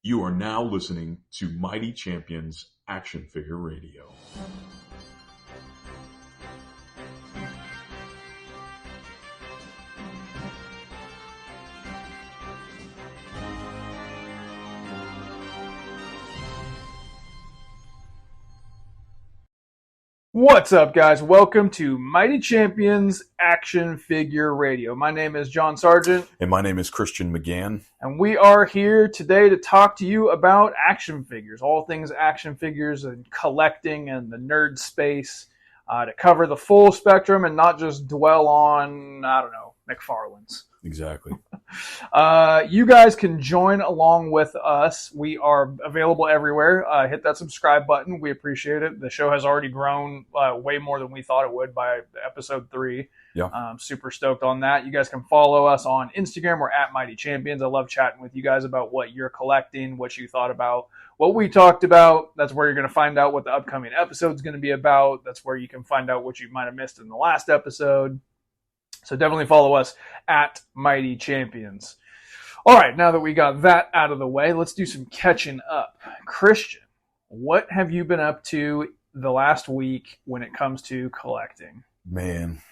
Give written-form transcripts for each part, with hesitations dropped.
You are now listening to Mighty Champions Action Figure Radio. What's up, guys? Welcome to Mighty Champions Action Figure Radio. My name is John Sargent. And my name is Christian McGann. And we are here today to talk to you about action figures, all things action figures and collecting and the nerd space, to cover the full spectrum and not just dwell on, McFarlane's. Exactly. You guys can join along with us. We are available everywhere. Hit that subscribe button. We appreciate it. The show has already grown way more than we thought it would by episode 3. Yeah. Super stoked on that. You guys can follow us on Instagram. We're at Mighty Champions. I love chatting with you guys about what you're collecting, what you thought about, what we talked about. That's where you're going to find out what the upcoming episode is going to be about. That's where you can find out what you might have missed in the last episode. So definitely follow us at Mighty Champions. All right, now that we got that out of the way, let's do some catching up. Christian, what have you been up to the last week when it comes to collecting? Man,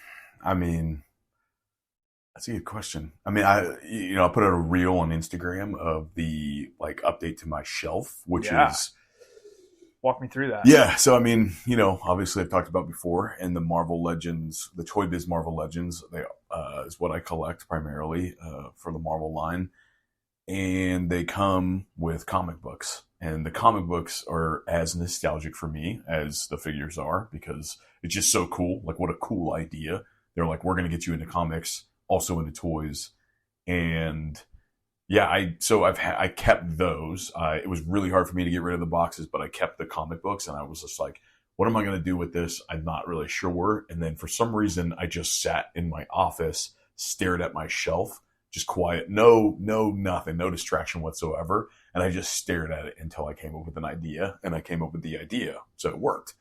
that's a good question. I put out a reel on Instagram of the update to my shelf, which is... Walk me through that. Yeah, so obviously I've talked about before, and the Marvel Legends, the Toy Biz Marvel Legends, they is what I collect primarily for the Marvel line, and they come with comic books, and the comic books are as nostalgic for me as the figures are because it's just so cool. Like, what a cool idea! They're like, we're going to get you into comics, also into toys, and. Yeah, I kept those. It was really hard for me to get rid of the boxes, but I kept the comic books, and I was just like, what am I going to do with this? I'm not really sure. And then for some reason, I just sat in my office, stared at my shelf, just quiet, no nothing, no distraction whatsoever. And I just stared at it until I came up with an idea, and I came up with the idea. So it worked.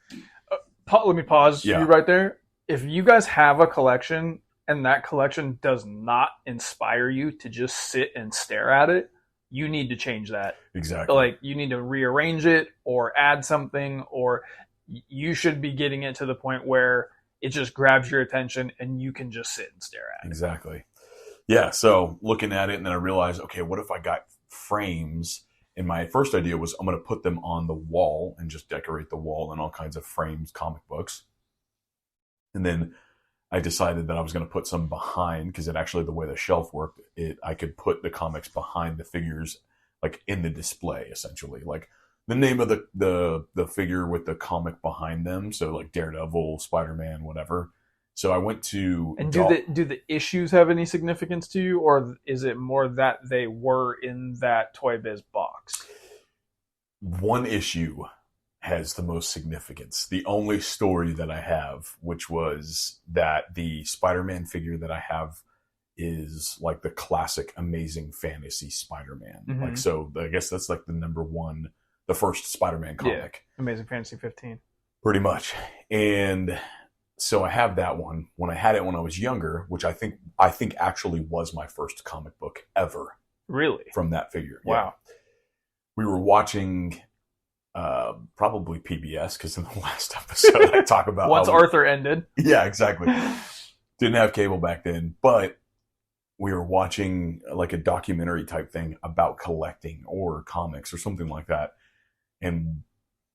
Let me pause you right there. If you guys have a collection and that collection does not inspire you to just sit and stare at it, you need to change that. Exactly. Like, you need to rearrange it or add something, or you should be getting it to the point where it just grabs your attention and you can just sit and stare at it. Exactly. Yeah, so looking at it, and then I realized, okay, what if I got frames? And my first idea was I'm going to put them on the wall and just decorate the wall in all kinds of frames, comic books. And then I decided that I was going to put some behind, because it actually, the way the shelf worked, I could put the comics behind the figures, like in the display, essentially, like the name of the figure with the comic behind them. So like Daredevil, Spider-Man, whatever. So I went to... And do the issues have any significance to you, or is it more that they were in that Toy Biz box? One issue has the most significance. The only story that I have, which was that the Spider-Man figure that I have is like the classic Amazing Fantasy Spider-Man. Mm-hmm. Like, so I guess that's like the number one, the first Spider-Man comic. Yeah, Amazing Fantasy 15. Pretty much. And so I have that one. When I had it when I was younger, which I think actually was my first comic book ever. Really? From that figure. Wow. Yeah. We were watching... probably PBS, because in the last episode I talk about once Arthur ended. Yeah, exactly. Didn't have cable back then, but we were watching like a documentary type thing about collecting or comics or something like that, and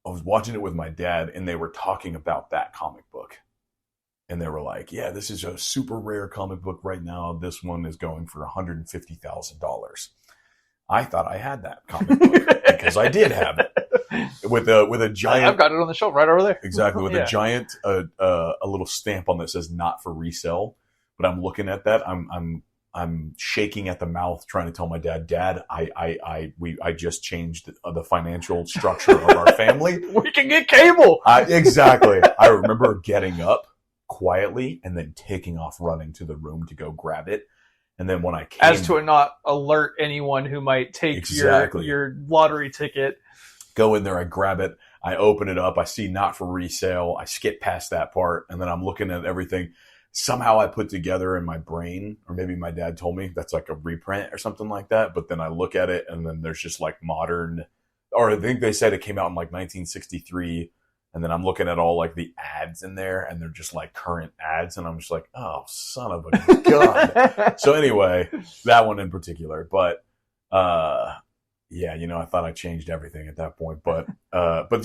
I was watching it with my dad, and they were talking about that comic book, and they were like, yeah, this is a super rare comic book right now. This one is going for $150,000. I thought I had that comic book because I did have it. With a giant, I've got it on the shelf right over there. Exactly, with a giant, a little stamp on that says "not for resale." But I'm looking at that. I'm shaking at the mouth, trying to tell my dad, I just changed the financial structure of our family. We can get cable. Exactly. I remember getting up quietly and then taking off, running to the room to go grab it. And then when I came, as to not alert anyone who might take your lottery ticket. Go in there, I grab it, I open it up, I see not for resale, I skip past that part, and then I'm looking at everything. somehow I put together in my brain, or maybe my dad told me that's like a reprint or something like that. But then I look at it and then there's just like modern, or I think they said it came out in like 1963. And then I'm looking at all like the ads in there and they're just like current ads. And I'm just like, oh, son of a gun. So anyway, that one in particular, but, yeah, I thought I changed everything at that point, but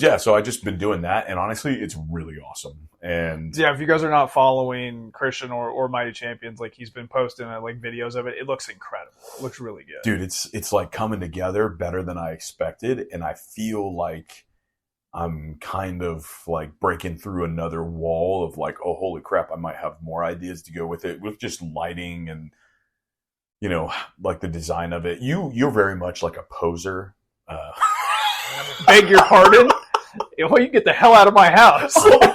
yeah, so I just been doing that, and honestly, it's really awesome. And yeah, if you guys are not following Christian or Mighty Champions, like he's been posting like videos of it. It looks incredible. It looks really good, dude. It's like coming together better than I expected, and I feel like I'm kind of like breaking through another wall of like, oh, holy crap, I might have more ideas to go with it, with just lighting and like the design of it. You're very much like a poser. Beg your pardon? Well, you get the hell out of my house. What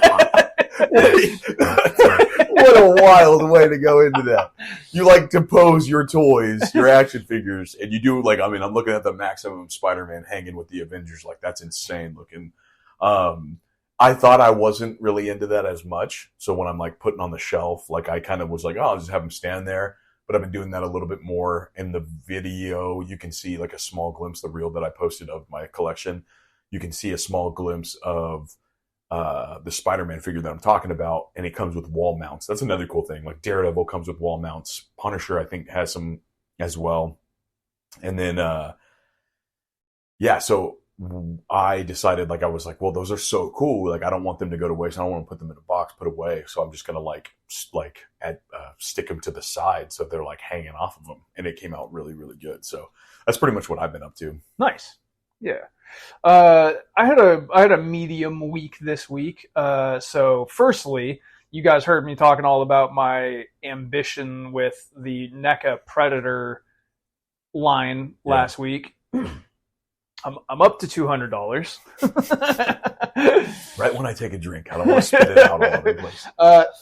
a wild way to go into that. You like to pose your toys, your action figures, and you do like, I'm looking at the Maximum Spider-Man hanging with the Avengers. Like, that's insane looking. I thought I wasn't really into that as much. So when I'm like putting on the shelf, like I kind of was like, oh, I'll just have them stand there. But I've been doing that a little bit more in the video. You can see like a small glimpse, the reel that I posted of my collection. You can see a small glimpse of the Spider-Man figure that I'm talking about, and it comes with wall mounts. That's another cool thing. Like Daredevil comes with wall mounts. Punisher, I think, has some as well. And then, yeah, so I decided, like, I was like, well, those are so cool. Like, I don't want them to go to waste. I don't want to put them in a box, put away. So I'm just going to stick them to the side. So they're like hanging off of them. And it came out really, really good. So that's pretty much what I've been up to. Nice. Yeah. I had a medium week this week. So firstly, you guys heard me talking all about my ambition with the NECA Predator line last week. I'm up to $200. Right when I take a drink, I don't want to spit it out all over the place.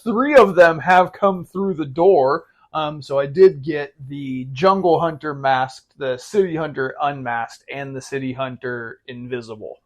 3 of them have come through the door. So I did get the Jungle Hunter masked, the City Hunter unmasked, and the City Hunter invisible,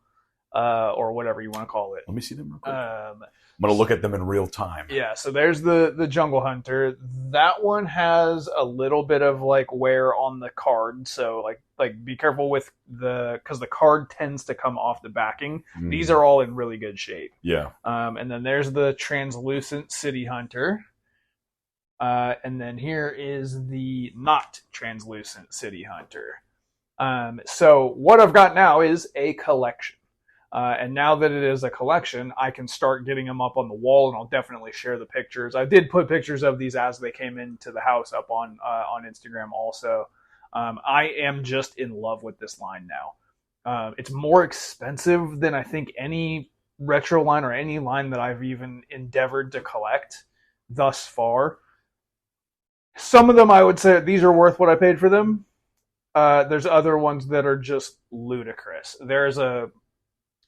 or whatever you want to call it. Let me see them real quick. I'm going to look at them in real time. Yeah, so there's the Jungle Hunter. That one has a little bit of like wear on the card, so like be careful with because the card tends to come off the backing. These are all in really good shape. Yeah. And then there's the translucent City Hunter. And then here is the not translucent City Hunter. So what I've got now is a collection. And now that it is a collection, I can start getting them up on the wall, and I'll definitely share the pictures. I did put pictures of these as they came into the house up on Instagram also. I am just in love with this line now. It's more expensive than I think any retro line or any line that I've even endeavored to collect thus far. Some of them I would say these are worth what I paid for them. There's other ones that are just ludicrous. There's a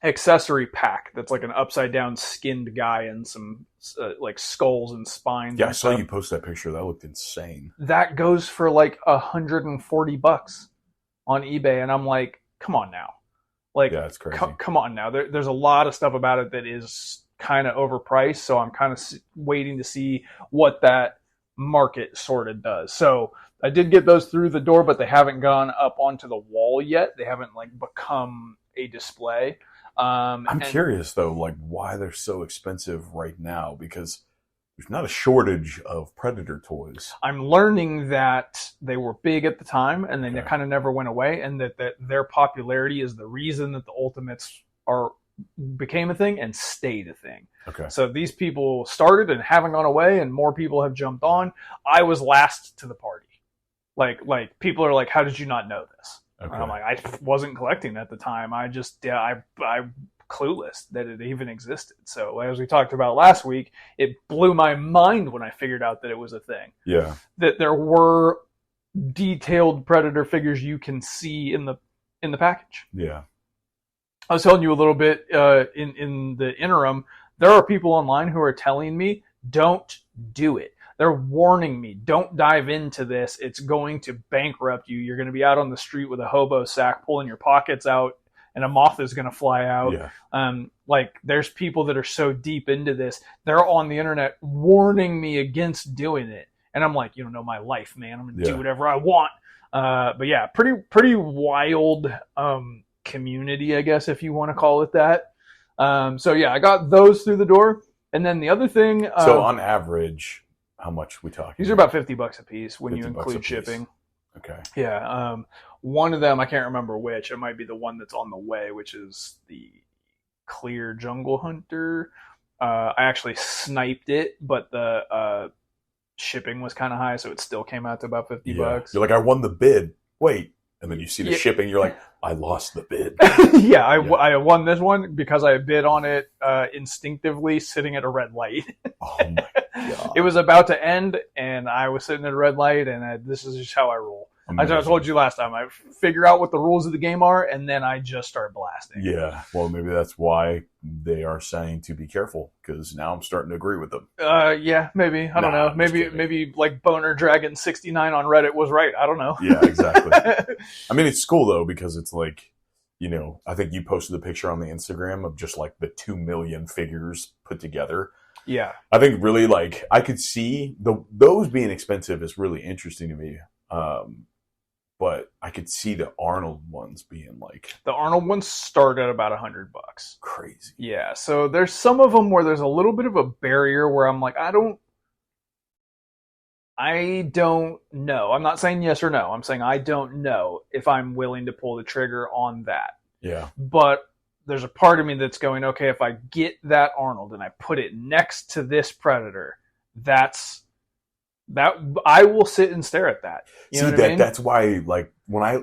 accessory pack that's like an upside down skinned guy and some like skulls and spines. Yeah, I saw you post that picture. That looked insane. That goes for like $140 on eBay, and I'm like, come on now. Like, yeah, it's crazy. Come on now. There's a lot of stuff about it that is kind of overpriced, so I'm kind of waiting to see what that market sort of does. So I did get those through the door, but they haven't gone up onto the wall yet. They haven't like become a display. I'm curious though, like why they're so expensive right now, because there's not a shortage of Predator toys. I'm learning that they were big at the time and they kind of never went away, and that their popularity is the reason that the Ultimates became a thing and stayed a thing. Okay. So these people started and haven't gone away, and more people have jumped on. I was last to the party. Like people are like, how did you not know this? Okay. And I'm like, I wasn't collecting at the time. I just, I'm clueless that it even existed. So as we talked about last week, it blew my mind when I figured out that it was a thing. Yeah. That there were detailed Predator figures you can see in the package. Yeah. I was telling you a little bit in the interim, there are people online who are telling me, don't do it. They're warning me, don't dive into this. It's going to bankrupt you. You're going to be out on the street with a hobo sack pulling your pockets out and a moth is going to fly out. Yeah. Like there's people that are so deep into this, they're on the internet warning me against doing it. And I'm like, you don't know my life, man. I'm going to do whatever I want. But yeah, pretty wild community, I guess, if you want to call it that. So yeah, I got those through the door. And then the other thing... so on average, how much we talking? These are about $50 a piece when you include shipping. Okay. Yeah. One of them, I can't remember which. It might be the one that's on the way, which is the Clear Jungle Hunter. I actually sniped it, but the shipping was kind of high, so it still came out to about $50. You're like, I won the bid. Wait. And then you see the shipping. You're like, I lost the bid. I won this one because I bid on it instinctively sitting at a red light. Oh, my God. It was about to end, and I was sitting at a red light, and this is just how I roll. Amazing. I told you last time, I figure out what the rules of the game are, and then I just start blasting. Yeah, well, maybe that's why they are saying to be careful, because now I'm starting to agree with them. Yeah, maybe. I don't know. Maybe like Boner Dragon 69 on Reddit was right. I don't know. Yeah, exactly. I mean, it's cool, though, because it's like, you know, I think you posted the picture on the Instagram of just like the 2 million figures put together. Yeah. I think really, like, I could see those being expensive is really interesting to me. But I could see the Arnold ones being like... The Arnold ones start at about $100. Crazy. Yeah, so there's some of them where there's a little bit of a barrier where I'm like, I don't know. I'm not saying yes or no. I'm saying I don't know if I'm willing to pull the trigger on that. Yeah. But there's a part of me that's going, okay, if I get that Arnold and I put it next to this Predator, that I will sit and stare at that. You know what I mean? That's why, like, when I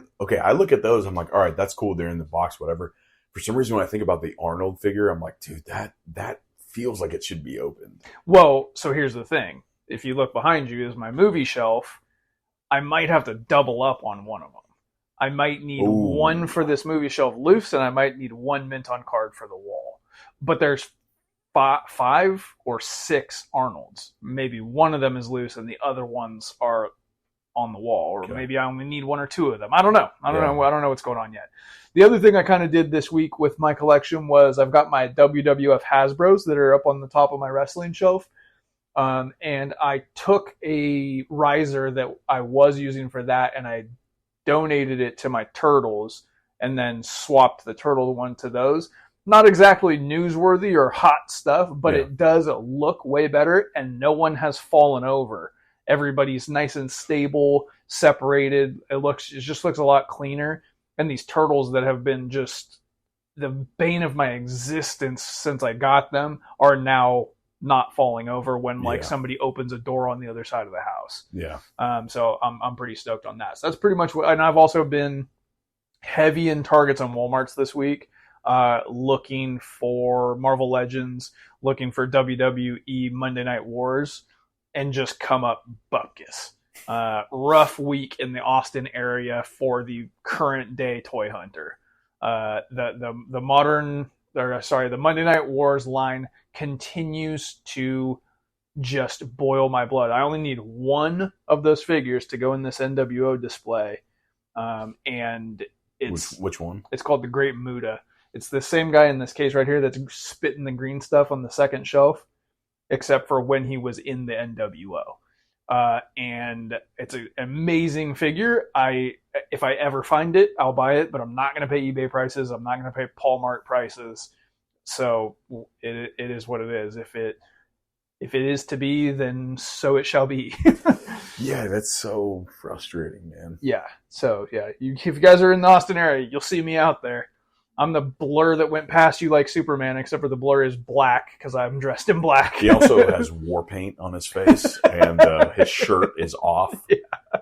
look at those, I'm like, all right, that's cool. They're in the box, whatever. For some reason, when I think about the Arnold figure, I'm like, dude, that feels like it should be opened. Well, so here's the thing. If you look behind you is my movie shelf, I might have to double up on one of them. I might need one for this movie shelf loose, and I might need one mint on card for the wall. But there's 5 or 6 Arnolds. Maybe one of them is loose and the other ones are on the wall, or maybe I only need 1 or 2 of them. I don't know. I don't know what's going on yet. The other thing I kind of did this week with my collection was I've got my WWF Hasbros that are up on the top of my wrestling shelf. And I took a riser that I was using for that and I donated it to my turtles and then swapped the turtle one to those. Not exactly newsworthy or hot stuff, but it does look way better, and no one has fallen over. Everybody's nice and stable, separated. It just looks a lot cleaner. And these turtles that have been just the bane of my existence since I got them are now not falling over when like somebody opens a door on the other side of the house. Yeah. So I'm pretty stoked on that. So that's pretty much what. And I've also been heavy in Targets and Walmarts this week. Looking for Marvel Legends, looking for WWE Monday Night Wars, and just come up bupkis. Rough week in the Austin area for the current day toy hunter. The Monday Night Wars line continues to just boil my blood. I only need one of those figures to go in this NWO display, and it's which one? It's called the Great Muta. It's the same guy in this case right here that's spitting the green stuff on the second shelf, except for when he was in the NWO. And it's an amazing figure. If I ever find it, I'll buy it, but I'm not going to pay eBay prices. I'm not going to pay Walmart prices. So it is what it is. If it is to be, then so it shall be. Yeah, that's so frustrating, man. Yeah. So yeah, if you guys are in the Austin area, you'll see me out there. I'm the blur that went past you like Superman, except for the blur is black because I'm dressed in black. He also has war paint on his face, and his shirt is off.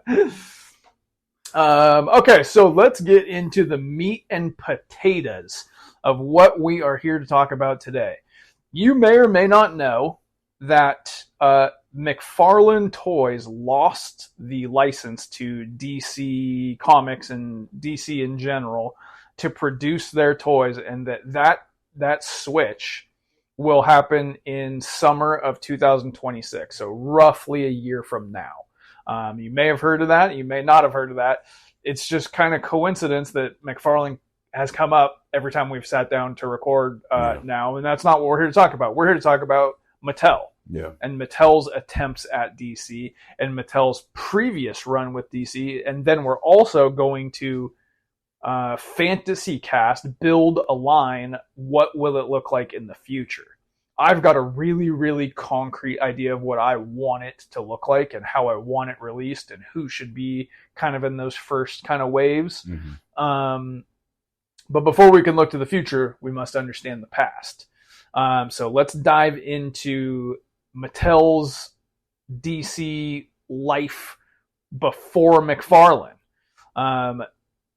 Yeah. Okay, so let's get into the meat and potatoes of what we are here to talk about today. You may or may not know that McFarlane Toys lost the license to DC Comics and DC in general to produce their toys, and that switch will happen in summer of 2026, so roughly a year from now. You may have heard of that, you may not have heard of that. It's just kind of coincidence that McFarlane has come up every time we've sat down to record now, and that's not what we're here to talk about. We're here to talk about Mattel. Yeah. And Mattel's attempts at DC and Mattel's previous run with DC. And then we're also going to fantasy cast, build a line. What will it look like in the future? I've got a really, really concrete idea of what I want it to look like and how I want it released and who should be kind of in those first kind of waves. Mm-hmm. But before we can look to the future, we must understand the past. So let's dive into Mattel's DC life before McFarlane.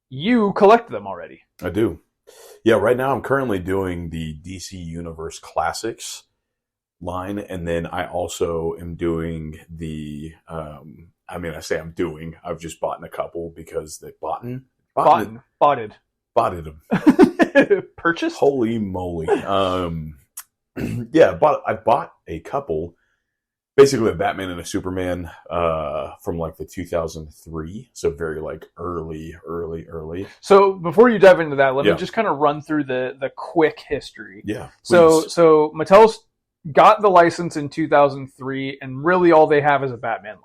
You collect them already. I do. Yeah, right now I'm currently doing the DC Universe Classics line, and then I also am doing the, I say I'm doing, I've just bought a couple because they boughted them. Purchased? Holy moly. Yeah, I bought a couple, basically a Batman and a Superman from like the 2003, so very like early. So before you dive into that, let me just kind of run through the quick history. Yeah. So Mattel's got the license in 2003, and really all they have is a Batman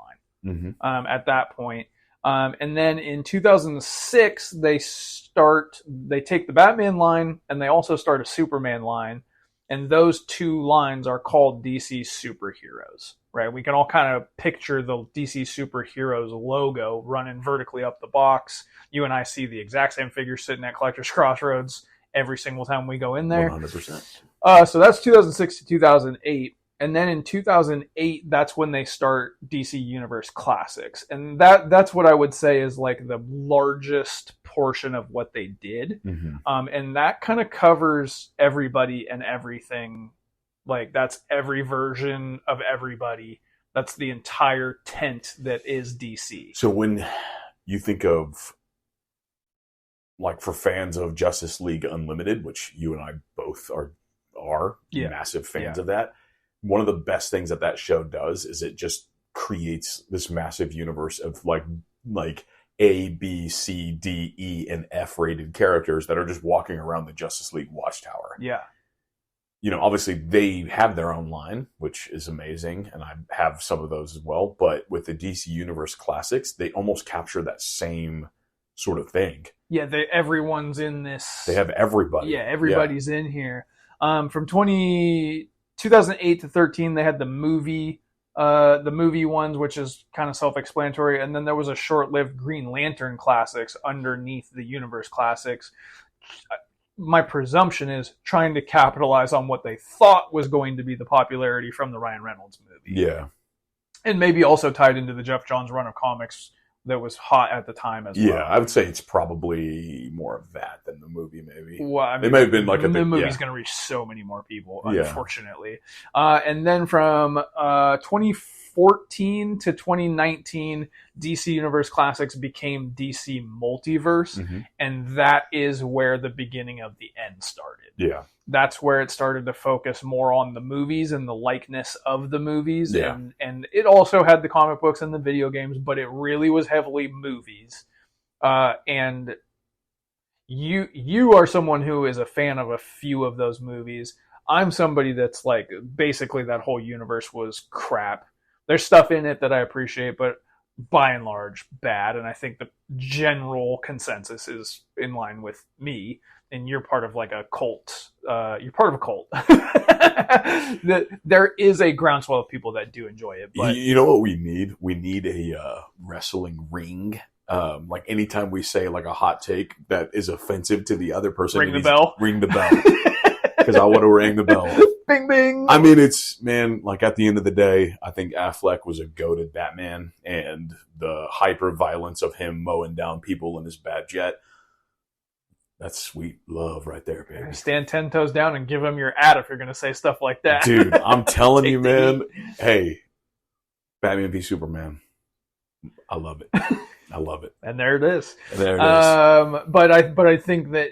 line at that point. And then in 2006, they take the Batman line, and they also start a Superman line. And those two lines are called DC Superheroes, right? We can all kind of picture the DC Superheroes logo running vertically up the box. You and I see the exact same figure sitting at Collector's Crossroads every single time we go in there. 100%. So that's 2006 to 2008. And then in 2008, that's when they start DC Universe Classics. And that's what I would say is like the largest portion of what they did. Mm-hmm. And that kind of covers everybody and everything. Like that's every version of everybody. That's the entire tent that is DC. So when you think of, like, for fans of Justice League Unlimited, which you and I both are massive fans of that, one of the best things that show does is it just creates this massive universe of like A, B, C, D, E, and F rated characters that are just walking around the Justice League Watchtower. Yeah. You know, obviously they have their own line, which is amazing, and I have some of those as well. But with the DC Universe Classics, they almost capture that same sort of thing. Yeah, everyone's in this. They have everybody. Yeah, everybody's in here. From 2008 to 13, they had the movie ones, which is kind of self-explanatory. And then there was a short-lived Green Lantern Classics underneath the Universe Classics. My presumption is trying to capitalize on what they thought was going to be the popularity from the Ryan Reynolds movie. Yeah. And maybe also tied into the Jeff Johns run of comics that was hot at the time as well. Yeah, I would say it's probably more of that than the movie, maybe. Well, I mean, it may have been like the movie's going to reach so many more people, unfortunately. And then from 2014 to 2019, DC Universe Classics became DC Multiverse, and that is where the beginning of the end started. Yeah. That's where it started to focus more on the movies and the likeness of the movies. Yeah. And it also had the comic books and the video games, but it really was heavily movies. And you are someone who is a fan of a few of those movies. I'm somebody that's like, basically that whole universe was crap. There's stuff in it that I appreciate, but by and large, bad. And I think the general consensus is in line with me. And you're part of like a cult. You're part of a cult. There is a groundswell of people that do enjoy it. But you know what we need? We need a wrestling ring. Like anytime we say like a hot take that is offensive to the other person, ring the bell. Ring the bell. Because I want to ring the bell. Bing, bing. I mean, like at the end of the day, I think Affleck was a goated Batman, and the hyper violence of him mowing down people in his bad jet. That's sweet love right there, baby. Stand 10 toes down and give him your ad if you're going to say stuff like that. Dude, I'm telling you, man. Hey, Batman v Superman. I love it. I love it. And there it is. There it is. But I think that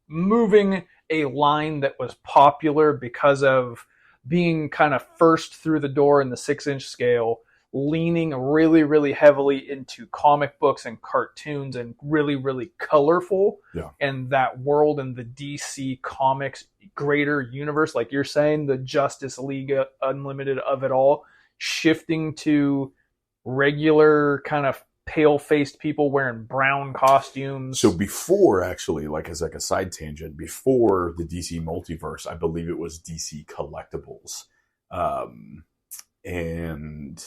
moving a line that was popular because of being kind of first through the door in the 6-inch scale leaning really, really heavily into comic books and cartoons and really, really colorful. Yeah. And that world and the DC Comics greater universe, like you're saying, the Justice League Unlimited of it all, shifting to regular kind of pale-faced people wearing brown costumes. So before, actually, like as like a side tangent, before the DC Multiverse, I believe it was DC Collectibles. And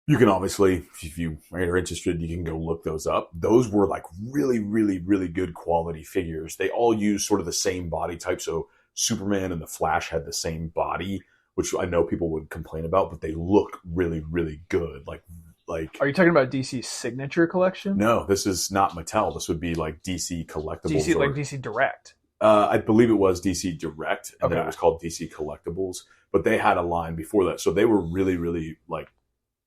you can obviously, if you are interested, you can go look those up. Those were like really, really, really good quality figures. They all use sort of the same body type. So Superman and the Flash had the same body, which I know people would complain about, but they look really, really good. Like, are you talking about DC's Signature Collection? No, this is not Mattel. This would be like DC Collectibles. DC, like DC Direct. I believe it was DC Direct, and then Okay. it was called DC Collectibles. But they had a line before that, so they were really, really like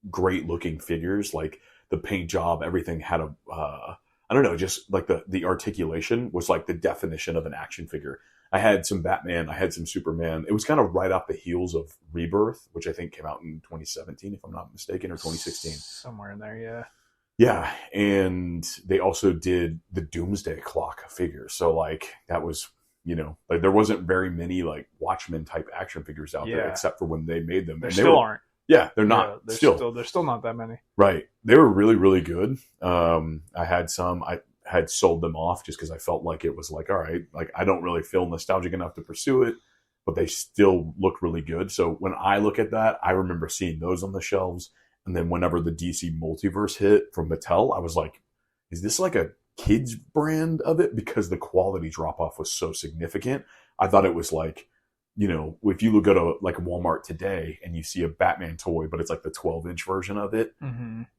great looking figures. Like the paint job, everything had a I don't know, just like the articulation was like the definition of an action figure. I had some Batman, I had some Superman. It was kind of right off the heels of Rebirth, which I think came out in 2017, if I'm not mistaken, or 2016. Somewhere in there, yeah. Yeah, and they also did the Doomsday Clock figure. So like that was, you know, like there wasn't very many like Watchmen type action figures out there, except for when they made them. There still aren't. Yeah, they're not. There's still not that many. Right. They were really, really good. I had some. I had sold them off just because I felt like it was like, all right, like I don't really feel nostalgic enough to pursue it, but they still look really good. So when I look at that, I remember seeing those on the shelves. And then whenever the DC Multiverse hit from Mattel, I was like, is this like a kids brand of it? Because the quality drop off was so significant. I thought it was like, you know, if you go to like Walmart today and you see a Batman toy, but it's like the 12-inch version of it,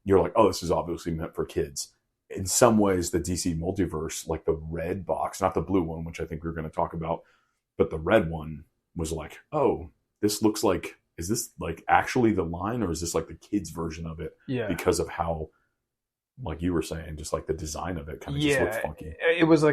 you're like, oh, this is obviously meant for kids. In some ways, the DC Multiverse, like the red box, not the blue one, which I think we were going to talk about, but the red one was like, oh, this looks like, is this like actually the line, or is this like the kids version of it? Yeah. Because of how, like you were saying, just like the design of it kind of just looks funky. It was a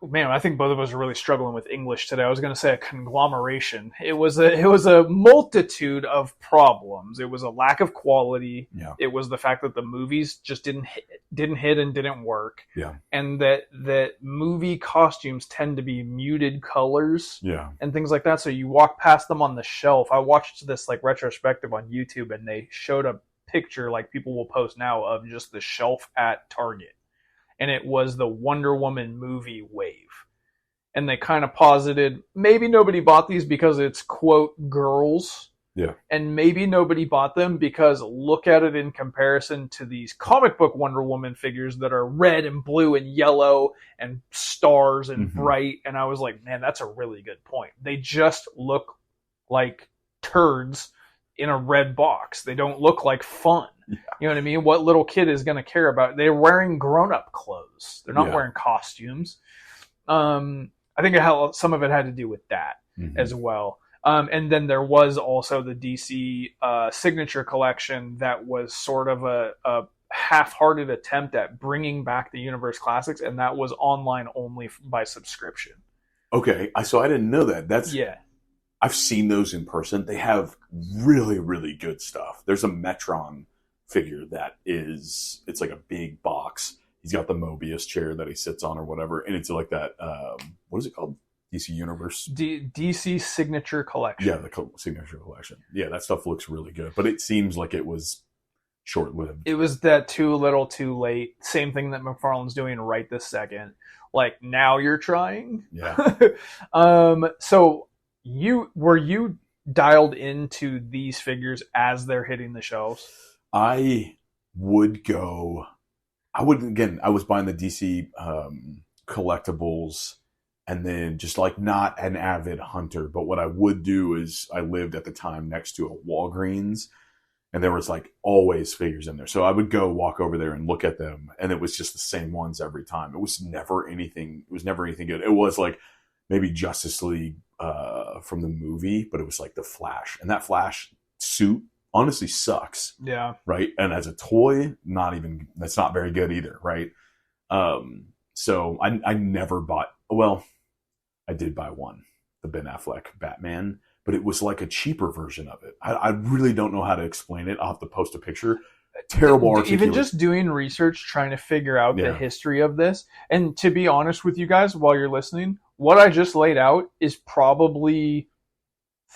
man, I think both of us are really struggling with English today. I was going to say a conglomeration. It was a multitude of problems. It was a lack of quality. Yeah. It was the fact that the movies just didn't hit and didn't work. Yeah. And that movie costumes tend to be muted colors. Yeah. And things like that. So you walk past them on the shelf. I watched this like retrospective on YouTube, and they showed a picture like people will post now of just the shelf at Target. And it was the Wonder Woman movie wave. And they kind of posited, maybe nobody bought these because it's, quote, girls. Yeah. And maybe nobody bought them because look at it in comparison to these comic book Wonder Woman figures that are red and blue and yellow and stars and bright. And I was like, man, that's a really good point. They just look like turds in a red box. They don't look like fun. Yeah. You know what I mean? What little kid is going to care about? They're wearing grown-up clothes. They're not wearing costumes. I think some of it had to do with that as well. And then there was also the DC Signature Collection that was sort of a half-hearted attempt at bringing back the Universe Classics, and that was online only by subscription. Okay, so I didn't know that. Yeah. I've seen those in person. They have really, really good stuff. There's a Metron figure that it's like a big box. He's got the Mobius chair that he sits on or whatever. And it's like that, what is it called? DC Universe? DC Signature Collection. Yeah, the Signature Collection. Yeah, that stuff looks really good. But it seems like it was short-lived. It was that too little too late. Same thing that McFarlane's doing right this second. Like, now you're trying? Yeah. So were you dialed into these figures as they're hitting the shelves? I was buying the DC collectibles, and then just like not an avid hunter, but what I would do is I lived at the time next to a Walgreens, and there was like always figures in there. So I would go walk over there and look at them, and it was just the same ones every time. It was never anything good. It was like maybe Justice League from the movie, but it was like the Flash, and that Flash suit honestly sucks. Yeah. Right. And as a toy, that's not very good either. Right. So I never bought, well, I did buy one, the Ben Affleck Batman, but it was like a cheaper version of it. I really don't know how to explain it. I'll have to post a picture. Terrible articulation. Even just doing research, trying to figure out the history of this. And to be honest with you guys, while you're listening, what I just laid out is probably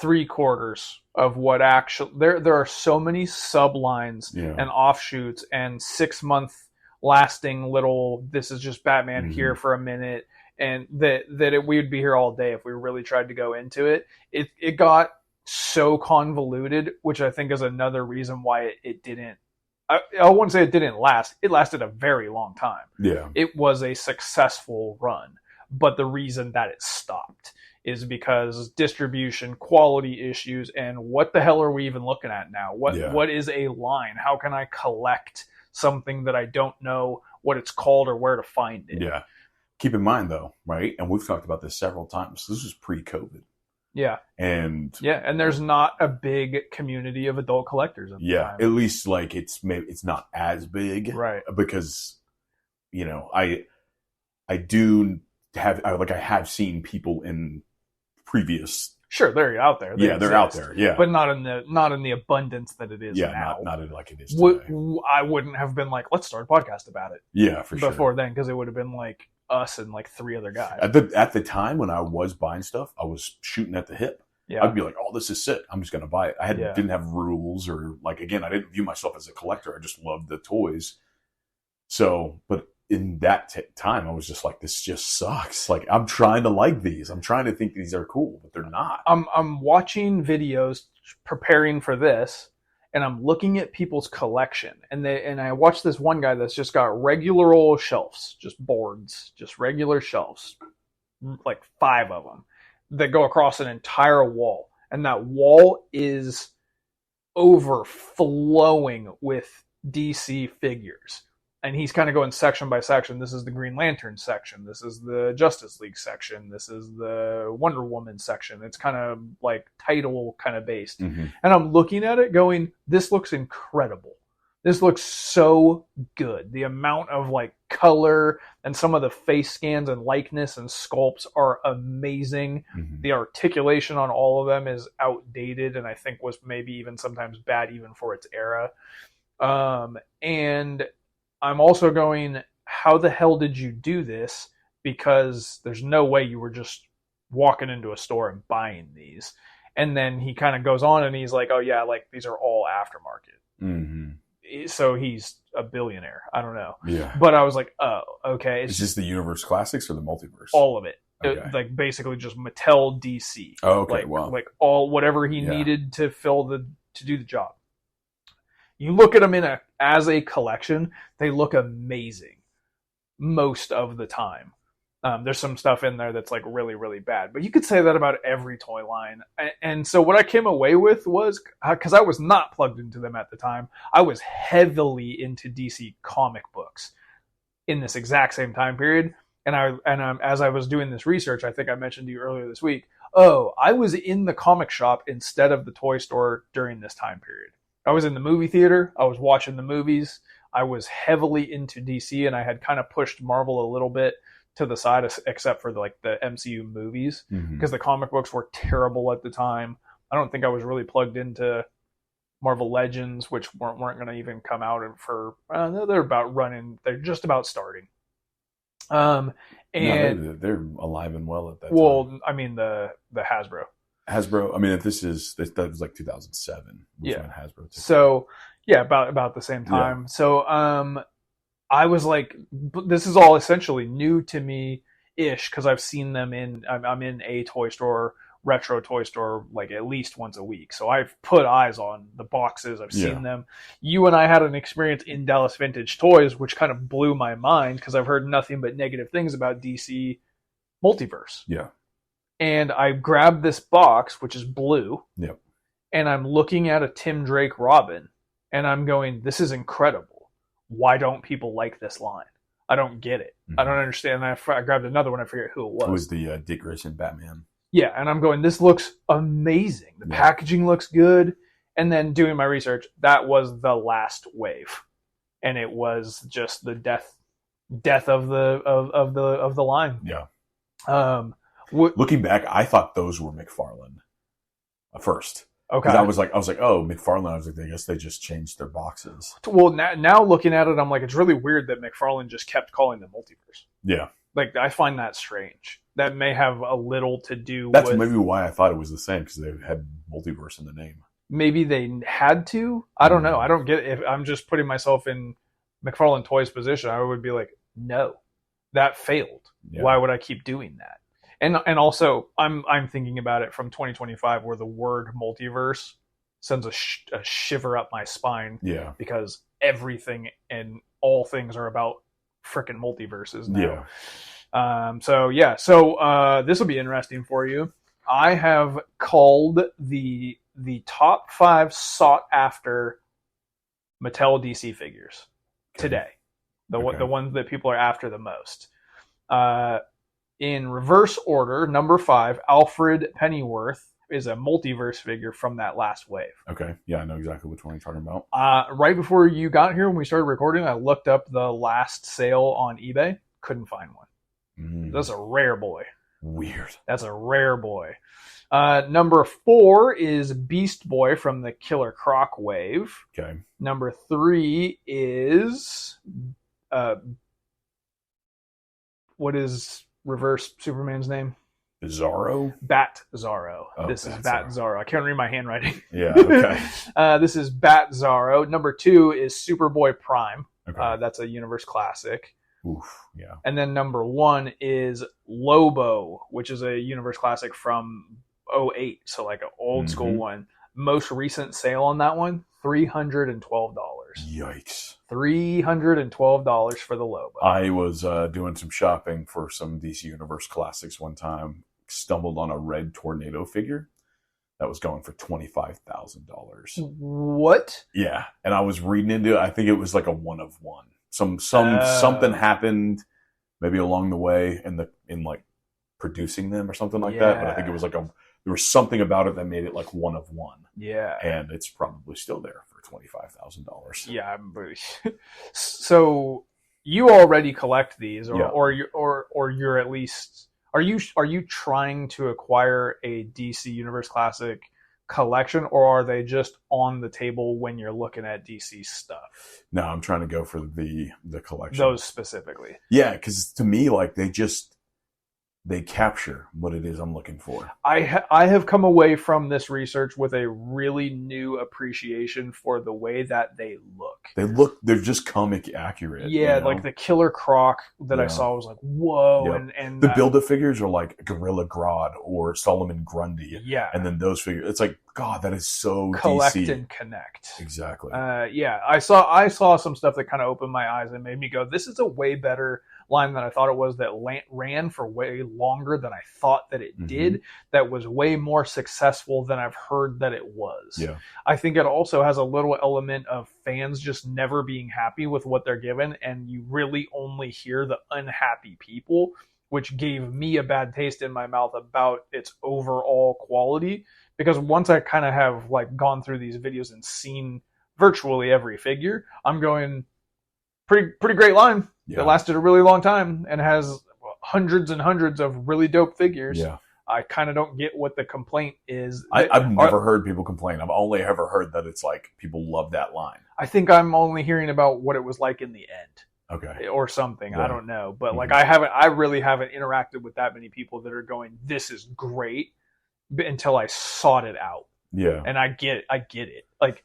3/4 of what actually... There are so many sublines and offshoots and 6-month lasting little, this is just Batman here for a minute, and we would be here all day if we really tried to go into it. It got so convoluted, which I think is another reason why it didn't... I wouldn't say it didn't last. It lasted a very long time. Yeah. It was a successful run. But the reason that it stopped is because distribution, quality issues, and what the hell are we even looking at now? What is a line? How can I collect something that I don't know what it's called or where to find it? Yeah. Keep in mind, though, right? And we've talked about this several times. This was pre-COVID. Yeah. And there's not a big community of adult collectors at the time. At least like it's not as big. Right. Because, I have seen people in previous... Sure, they're out there. They're out there. Yeah. But not in the abundance that it is now. Not like it is today. I wouldn't have been like, let's start a podcast about it. Yeah, for sure. Before then, because it would have been like us and like 3 other guys. At the time when I was buying stuff, I was shooting at the hip. Yeah. I'd be like, oh, this is sick. I'm just going to buy it. I didn't have rules or again, I didn't view myself as a collector. I just loved the toys. So, but in that time, I was just like, this just sucks. Like, I'm trying to like these. I'm trying to think these are cool, but they're not. I'm watching videos preparing for this, and I'm looking at people's collection. And I watched this one guy that's just got regular old shelves, just boards, just regular shelves, like 5 of them that go across an entire wall. And that wall is overflowing with DC figures. And he's kind of going section by section. This is the Green Lantern section. This is the Justice League section. This is the Wonder Woman section. It's kind of like title kind of based. Mm-hmm. And I'm looking at it going, this looks incredible. This looks so good. The amount of like color and some of the face scans and likeness and sculpts are amazing. Mm-hmm. The articulation on all of them is outdated and I think was maybe even sometimes bad even for its era. And I'm also going, how the hell did you do this? Because there's no way you were just walking into a store and buying these. And then he kind of goes on and he's like, oh yeah, like these are all aftermarket. Mm-hmm. So he's a billionaire. I don't know. Yeah. But I was like, oh, okay. Is this the Universe Classics or the Multiverse? All of it. Okay. Like basically just Mattel DC. Oh, okay. Like, wow. Like all, whatever he needed to to do the job. You look at them as a collection, they look amazing most of the time. There's some stuff in there that's like really, really bad, but you could say that about every toy line. And so what I came away with was, because I was not plugged into them at the time, I was heavily into DC comic books in this exact same time period. And as I was doing this research, I think I mentioned to you earlier this week, I was in the comic shop instead of the toy store during this time period. I was in the movie theater. I was watching the movies. I was heavily into DC, and I had kind of pushed Marvel a little bit to the side, except for the MCU movies, because the comic books were terrible at the time. I don't think I was really plugged into Marvel Legends, which weren't going to even come out for. They're just about starting. And no, they're alive and well at that time. Well, I mean the Hasbro. I mean, if that was like 2007. Yeah. When Hasbro took so, yeah, about the same time. Yeah. So, I was like, this is all essentially new to me-ish, because I've seen them I'm in a toy store, retro toy store, like at least once a week. So I've put eyes on the boxes. I've seen them. You and I had an experience in Dallas Vintage Toys, which kind of blew my mind, because I've heard nothing but negative things about DC Multiverse. Yeah. And I grabbed this box, which is blue. Yep. And I'm looking at a Tim Drake Robin, and I'm going, this is incredible. Why don't people like this line? I don't get it. Mm-hmm. I don't understand. And I grabbed another one. I forget who it was. It was the Dick Grayson Batman. Yeah, and I'm going, this looks amazing. The packaging looks good. And then doing my research, that was the last wave. And it was just the death of the line. Yeah. Looking back, I thought those were McFarlane. first. Okay. Because I was like, oh, McFarlane. I was like, I guess they just changed their boxes. Well, now looking at it, I'm like, it's really weird that McFarlane just kept calling them multiverse. Yeah. Like, I find that strange. That may have a little to do That's with... maybe why I thought it was the same, because they had multiverse in the name. Maybe they had to. I don't know. I don't get it. If I'm just putting myself in McFarlane Toys' position, I would be like, no, that failed. Yeah. Why would I keep doing that? And also, I'm thinking about it from 2025, where the word multiverse sends a shiver up my spine. Yeah. Because everything and all things are about frickin' multiverses now. Yeah. So this will be interesting for you. I have called the top 5 sought after Mattel DC figures today. The ones that people are after the most. In reverse order, number 5, Alfred Pennyworth is a multiverse figure from that last wave. Okay. Yeah, I know exactly which one you're talking about. Right before you got here, when we started recording, I looked up the last sale on eBay. Couldn't find one. That's a rare boy. Weird. That's a rare boy. Number 4 is Beast Boy from the Killer Croc wave. Okay. Number 3 is... what is reverse Superman's name? Bizarro? Bizarro. Oh, this is Bizarro. I can't read my handwriting. Yeah, okay. This is Bizarro. Number 2 is Superboy Prime. Okay. That's a Universe Classic. Oof, yeah. And then number 1 is Lobo, which is a Universe Classic from 2008, so like an old school one. Most recent sale on that one, $312. Yikes. $312 for the Lobo. I was doing some shopping for some DC Universe Classics one time. Stumbled on a red tornado figure that was going for $25,000. What? Yeah, and I was reading into it. I think it was like a one of one. Something happened maybe along the way in like producing them or something like that. But I think it was like there was something about it that made it like one of one. Yeah, and it's probably still there for $25,000. Yeah, so you already collect these, or you're at least are you trying to acquire a DC Universe Classic collection, or are they just on the table when you're looking at DC stuff? No, I'm trying to go for the collection. Those specifically. Yeah, because to me, like they capture what it is I'm looking for. I have come away from this research with a really new appreciation for the way that they look. They're just comic accurate. Yeah, you know? Like the Killer Croc that I saw was like, whoa. Yep. And the Build-A figures are like Gorilla Grodd or Solomon Grundy. Yeah. And then those figures, it's like, God, that is so collect DC. And connect. Exactly. Yeah, I saw some stuff that kind of opened my eyes and made me go, this is a way better line than I thought it was, that ran for way longer than I thought that it did, that was way more successful than I've heard that it was. Yeah. I think it also has a little element of fans just never being happy with what they're given, and you really only hear the unhappy people, which gave me a bad taste in my mouth about its overall quality, because once I kind of have like gone through these videos and seen virtually every figure, I'm going, pretty great line. That lasted a really long time and has hundreds and hundreds of really dope figures. Yeah. I kind of don't get what the complaint is. I've never heard people complain. I've only ever heard that it's like people love that line. I think I'm only hearing about what it was like in the end. Okay. Or something. Right. I don't know. But like I really haven't interacted with that many people that are going, this is great, until I sought it out. Yeah. And I get it. Like,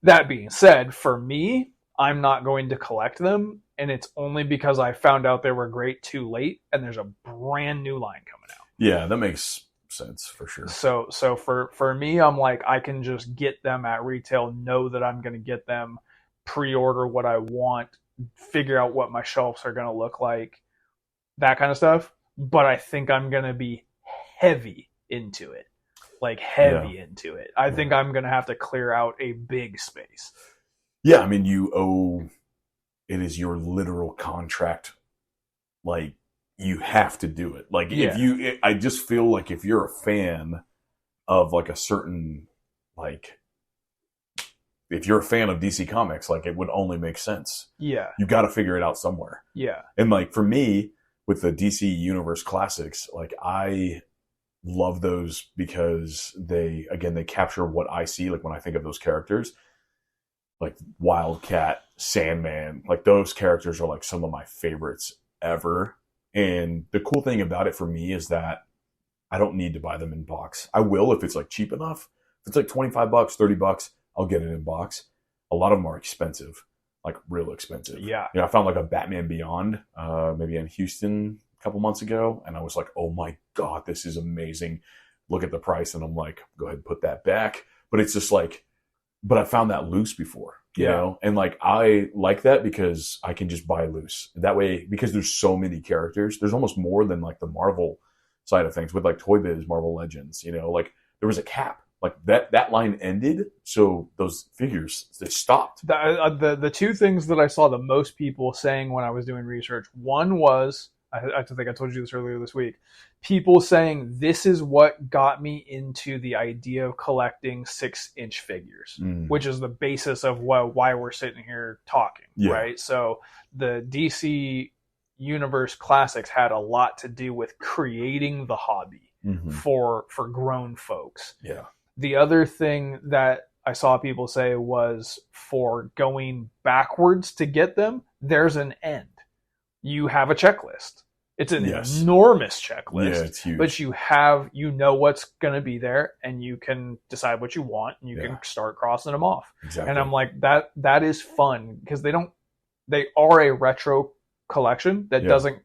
that being said, for me, I'm not going to collect them, and it's only because I found out they were great too late, and there's a brand new line coming out. Yeah, that makes sense for sure. So for me, I'm like, I can just get them at retail, know that I'm going to get them, pre-order what I want, figure out what my shelves are going to look like, that kind of stuff. But I think I'm going to be heavy into it. Like, heavy into it. I think I'm going to have to clear out a big space. Yeah, I mean, it is your literal contract. Like, you have to do it. Like, I just feel like if you're a fan of like a certain, like, if you're a fan of DC Comics, like, it would only make sense. Yeah. You got to figure it out somewhere. Yeah. And like, for me, with the DC Universe Classics, like, love those because they capture what I see. Like when I think of those characters, like Wildcat, Sandman, like those characters are like some of my favorites ever. And the cool thing about it for me is that I don't need to buy them in box. I will if it's like cheap enough. If it's like $25, $30, I'll get it in box. A lot of them are expensive, like real expensive. Yeah. I found like a Batman Beyond, maybe in Houston a couple months ago, and I was like, oh my God, this is amazing. Look at the price, and I'm like, go ahead and put that back. But it's just like, but I found that loose before, you know? And like, I like that because I can just buy loose. That way, because there's so many characters, there's almost more than like the Marvel side of things with like Toy Biz, Marvel Legends, like there was a cap. Like that line ended, so those figures, they stopped. The two things that I saw the most people saying when I was doing research, one was, I think I told you this earlier this week, people saying this is what got me into the idea of collecting 6-inch figures, which is the basis of why we're sitting here talking, right? So the DC Universe Classics had a lot to do with creating the hobby for grown folks. Yeah. The other thing that I saw people say was for going backwards to get them, there's an end. You have a checklist. It's an enormous checklist. Yeah, it's huge. But you know what's going to be there, and you can decide what you want, and you can start crossing them off. Exactly. And I'm like, that is fun because they are a retro collection that doesn't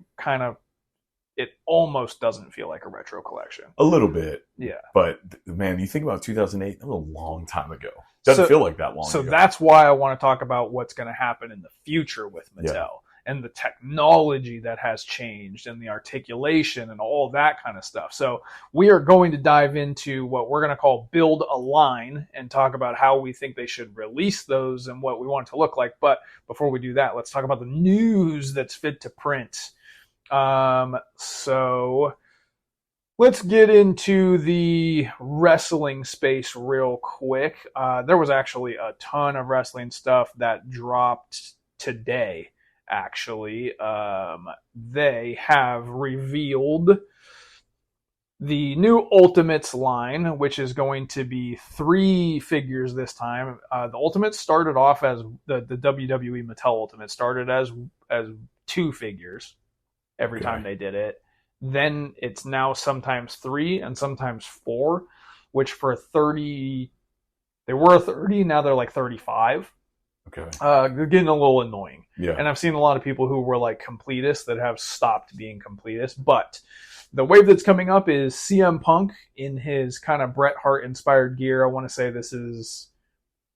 it almost doesn't feel like a retro collection. A little bit. Yeah. But man, you think about 2008, that was a long time ago. Doesn't feel like that long ago. So that's why I want to talk about what's going to happen in the future with Mattel and the technology that has changed and the articulation and all that kind of stuff. So we are going to dive into what we're going to call build a line and talk about how we think they should release those and what we want it to look like. But before we do that, let's talk about the news that's fit to print. So let's get into the wrestling space real quick. There was actually a ton of wrestling stuff that dropped today, actually. They have revealed the new Ultimates line, which is going to be 3 figures this time. The Ultimates started off as the WWE Mattel Ultimate started as 2 figures. Every time they did it. Then it's now sometimes 3 and sometimes 4, which for 30, they were 30, now they're like 35. Okay. They're getting a little annoying. Yeah. And I've seen a lot of people who were like completists that have stopped being completists. But the wave that's coming up is CM Punk in his kind of Bret Hart inspired gear. I want to say this is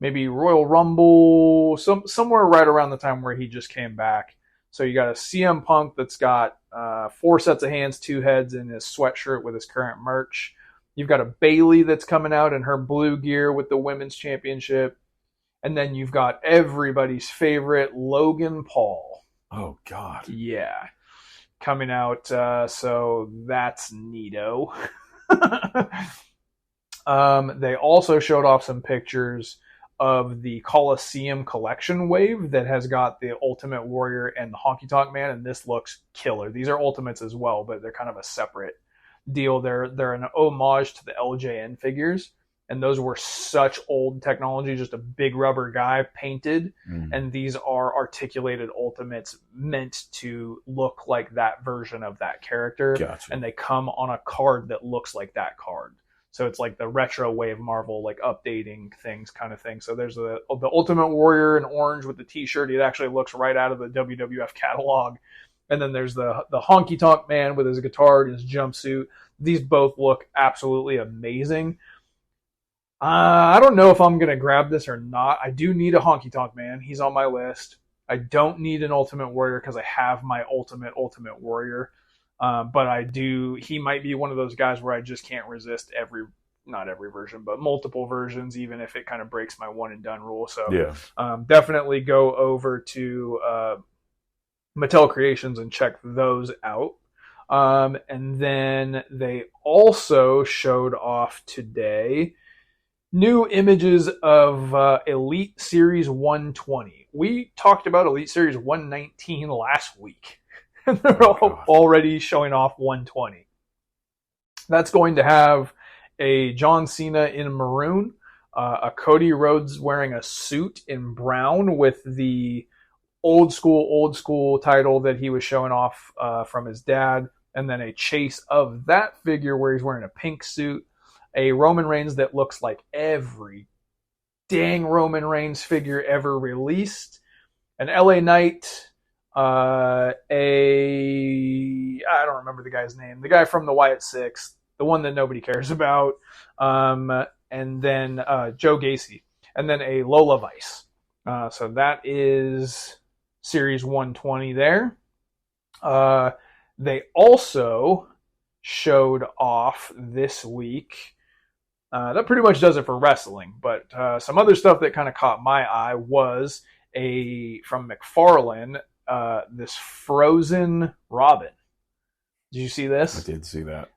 maybe Royal Rumble, somewhere right around the time where he just came back. So you got a CM Punk that's got 4 sets of hands, 2 heads in his sweatshirt with his current merch. You've got a Bayley that's coming out in her blue gear with the Women's Championship. And then you've got everybody's favorite Logan Paul. Oh, God. Yeah. Coming out. So that's neato. They also showed off some pictures of the Coliseum collection wave that has got the Ultimate Warrior and the Honky Tonk Man, and this looks killer. These are Ultimates as well, but they're kind of a separate deal. They're an homage to the LJN figures, and those were such old technology, just a big rubber guy painted, and these are articulated Ultimates meant to look like that version of that character, and they come on a card that looks like that card. So it's like the retro wave Marvel, like updating things kind of thing. So there's the Ultimate Warrior in orange with the t-shirt. It actually looks right out of the WWF catalog. And then there's the Honky Tonk Man with his guitar and his jumpsuit. These both look absolutely amazing. I don't know if I'm going to grab this or not. I do need a Honky Tonk Man. He's on my list. I don't need an Ultimate Warrior because I have my Ultimate Warrior. But I do. He might be one of those guys where I just can't resist not every version, but multiple versions, even if it kind of breaks my one and done rule. So definitely go over to Mattel Creations and check those out. And then they also showed off today new images of Elite Series 120. We talked about Elite Series 119 last week. And they're already showing off 120. That's going to have a John Cena in maroon, a Cody Rhodes wearing a suit in brown with the old school title that he was showing off from his dad, and then a chase of that figure where he's wearing a pink suit, a Roman Reigns that looks like every dang Roman Reigns figure ever released, an LA Knight, I don't remember the guy's name, the guy from the Wyatt Six, the one that nobody cares about, and then Joe Gacy, and then a Lola Vice. So that is Series 120 there. They also showed off this week. That pretty much does it for wrestling, but some other stuff that kind of caught my eye was from McFarlane, this Frozen Robin. Did you see this? I did see that.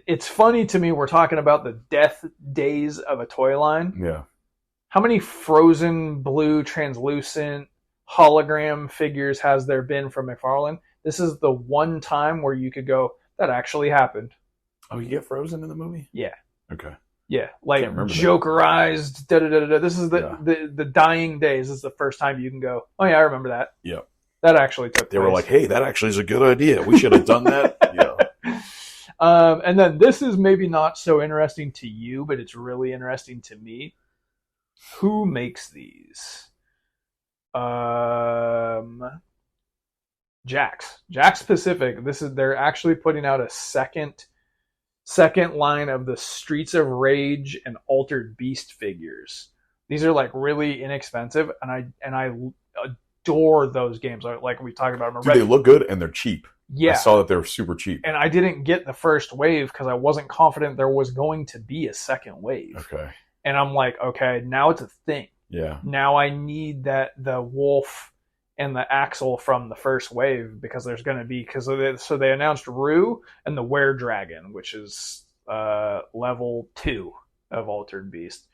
It's funny to me, we're talking about the death days of a toy line. Yeah. How many frozen blue translucent hologram figures has there been from McFarlane? This is the one time where you could go, that actually happened. Oh, you get frozen in the movie? Yeah. Okay. Yeah, like Jokerized. This is the dying days. This is the first time you can go, oh yeah, I remember that. Yeah. That actually took place. They were like, hey, that actually is a good idea. We should have done that. Yeah. And then this is maybe not so interesting to you, but it's really interesting to me. Who makes these? Jax Pacific. They're actually putting out a second line of the Streets of Rage and Altered Beast figures. These are like really inexpensive, and I adore those games. Like we talked about them. Dude, they look good and they're cheap. Yeah. I saw that they were super cheap. And I didn't get the first wave because I wasn't confident there was going to be a second wave. Okay. And I'm like, okay, now it's a thing. Yeah. Now I need the wolf and the Axel from the first wave because there's going to be, so they announced Rue and the Were Dragon, which is level 2 of Altered Beast.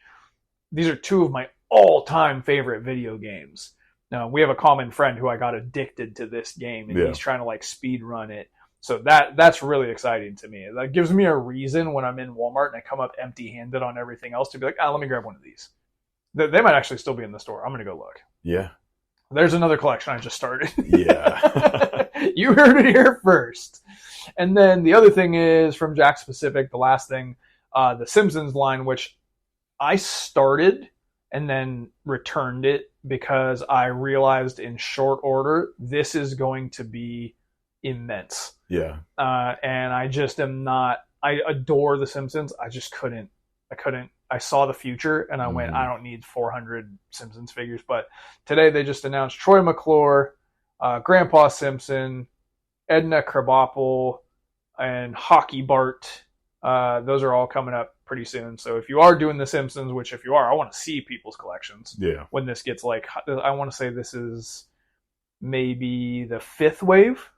These are two of my all-time favorite video games. Now, we have a common friend who I got addicted to this game, and he's trying to like speed run it. So that's really exciting to me. That gives me a reason when I'm in Walmart and I come up empty-handed on everything else to be like, let me grab one of these. They might actually still be in the store. I'm going to go look. Yeah. There's another collection I just started. Yeah. You heard it here first. And then the other thing is from Jax Pacific, the last thing, the Simpsons line, which I started and then returned it because I realized in short order, this is going to be immense. Yeah. And I just am not, I adore the Simpsons. I just couldn't. I saw the future and I went, I don't need 400 Simpsons figures. But today they just announced Troy McClure, Grandpa Simpson, Edna Krabappel, and Hockey Bart. Those are all coming up pretty soon. So if you are doing the Simpsons, which if you are, I want to see people's collections. Yeah. When this gets like, I want to say this is maybe the 5th wave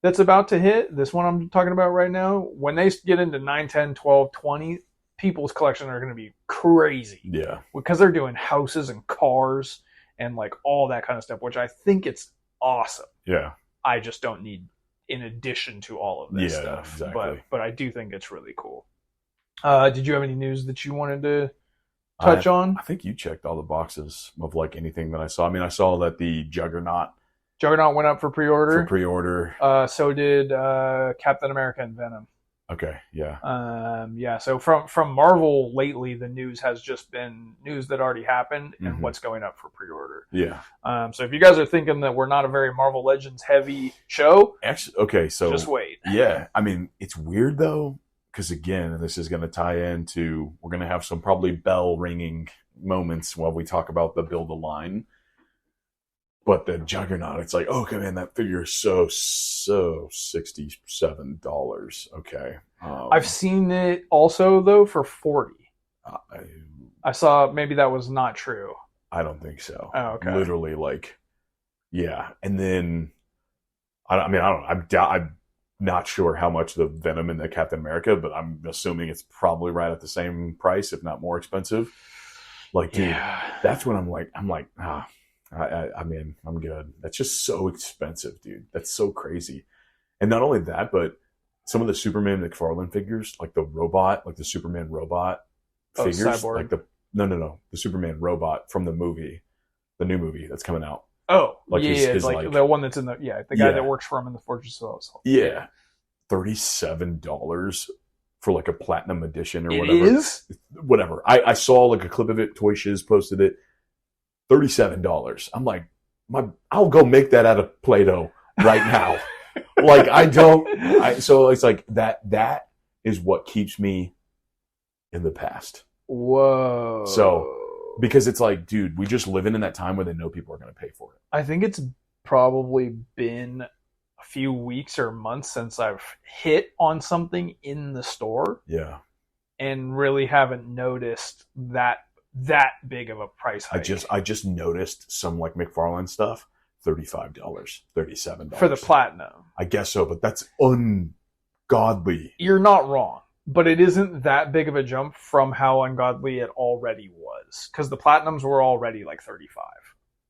that's about to hit. This one I'm talking about right now. When they get into 9, 10, 12, 20, people's collection are going to be crazy. Yeah. Because they're doing houses and cars and like all that kind of stuff, which I think it's awesome. Yeah. I just don't need in addition to all of this stuff. Exactly. But I do think it's really cool. Did you have any news that you wanted to touch on? I think you checked all the boxes of like anything that I saw. I mean, I saw that the Juggernaut went up for pre-order. So did Captain America and Venom. Okay, yeah. So from Marvel lately, the news has just been news that already happened and what's going up for pre-order. Yeah. So if you guys are thinking that we're not a very Marvel Legends heavy show, actually, okay, so just wait. Yeah, I mean, it's weird though, because again, this is going to tie into, we're going to have some probably bell ringing moments while we talk about the build a line. But the Juggernaut, it's like, okay, man, that figure is so $67. Okay. I've seen it also, though, for $40. I saw, maybe that was not true. I don't think so. Oh, okay. Literally, like, yeah. And then, I don't know. I'm not sure how much the Venom and the Captain America, but I'm assuming it's probably right at the same price, if not more expensive. Like, dude, that's when I'm like, I mean, I'm good. That's just so expensive, dude. That's so crazy. And not only that, but some of the Superman McFarlane figures, like the robot, like the Superman robot figures, Cyborg. like the Superman robot from the new movie that's coming out. Oh, like it's like the one that's in the guy that works for him in the Fortress of Souls. Yeah, $37 for like a platinum edition or it whatever. It is? Whatever. I saw like a clip of it. Toy Shiz posted it. $37. I'm like, I'll go make that out of Play-Doh right now. Like so it's like that is what keeps me in the past. Whoa. So because it's like, dude, we just living in that time where they know people are going to pay for it. I think it's probably been a few weeks or months since I've hit on something in the store. Yeah. And really haven't noticed that big of a price hike. I just noticed some like McFarlane stuff, $35, $37. For the platinum. I guess so, but that's ungodly. You're not wrong. But it isn't that big of a jump from how ungodly it already was. Because the platinums were already like 35.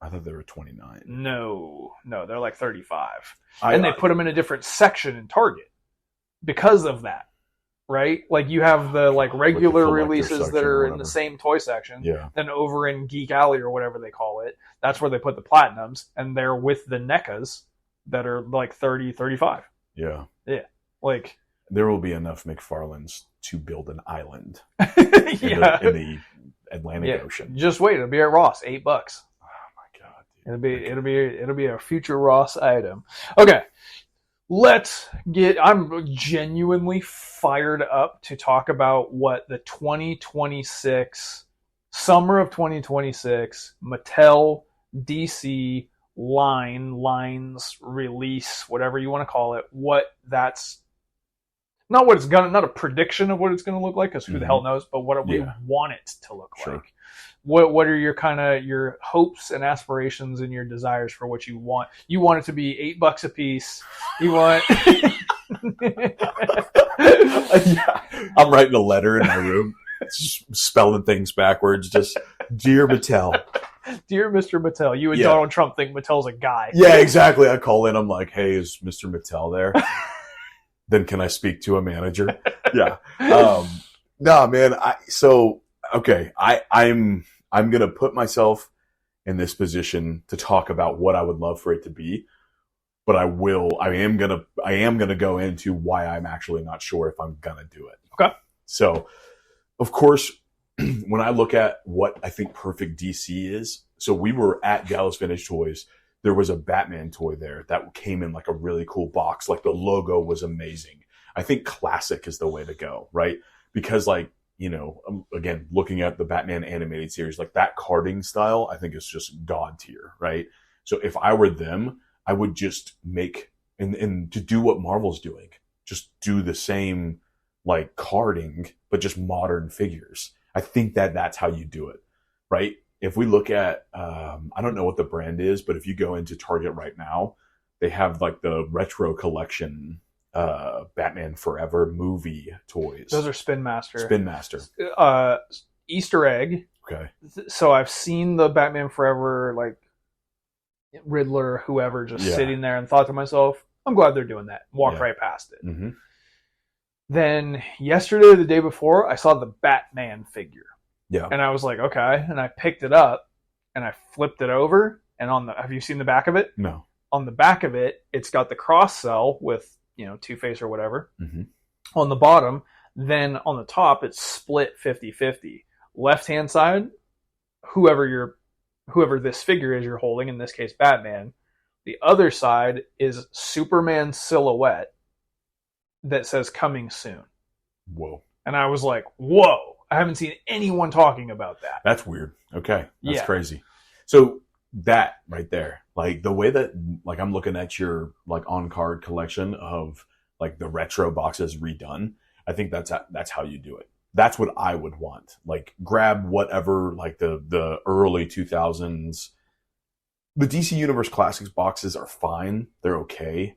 I thought they were 29. No, they're like 35. And they put them in a different section in Target because of that. Right? Like you have the like regular releases that are in the same toy section. Yeah. Then over in Geek Alley or whatever they call it, that's where they put the platinums. And they're with the NECAs that are like 30, 35. Yeah. Yeah. Like... There will be enough McFarlanes to build an island in the Atlantic Ocean. Just wait, it'll be at Ross, $8. Oh my god, dude. It'll be a future Ross item. Okay, I'm genuinely fired up to talk about what the 2026 summer of 2026 Mattel DC lines release, whatever you want to call it. Not what it's gonna, not a prediction of what it's gonna look like, because who the hell knows, but what we want it to look like. What are your hopes and aspirations and your desires for what you want? You want it to be $8 a piece. You want I'm writing a letter in my room, spelling things backwards, just Dear Mattel. Dear Mr. Mattel, you and Donald Trump think Mattel's a guy. Yeah, exactly. I call in, I'm like, hey, is Mr. Mattel there? Then can I speak to a manager? Yeah. No, man. I'm going to put myself in this position to talk about what I would love for it to be, but I am going to go into why I'm actually not sure if I'm going to do it. Okay. So, of course, when I look at what I think perfect DC is, so we were at Dallas Vintage Toys. There was a Batman toy there that came in like a really cool box. Like the logo was amazing. I think classic is the way to go, right? Because like, again, looking at the Batman animated series, like that carding style, I think is just god tier, right? So if I were them, I would just make, and to do what Marvel's doing, just do the same like carding, but just modern figures. I think that's how you do it, right? If we look at, I don't know what the brand is, but if you go into Target right now, they have like the retro collection, Batman Forever movie toys. Those are Spin Master. Easter egg. Okay. So I've seen the Batman Forever, like Riddler, whoever, just sitting there, and thought to myself, I'm glad they're doing that. Walked right past it. Mm-hmm. Then yesterday or the day before, I saw the Batman figure. Yeah. And I was like, okay. And I picked it up and I flipped it over. And have you seen the back of it? No. On the back of it, it's got the cross cell with, Two-Face or whatever. Mm-hmm. On the bottom. Then on the top, it's split 50-50. Left-hand side, whoever this figure is you're holding, in this case, Batman. The other side is Superman silhouette that says coming soon. Whoa. And I was like, whoa. I haven't seen anyone talking about that. That's weird. Okay. That's crazy. So that right there, like the way that, like I'm looking at your like on-card collection of like the retro boxes redone, I think that's how you do it. That's what I would want. Like grab whatever, like the early 2000s. The DC Universe Classics boxes are fine. They're okay.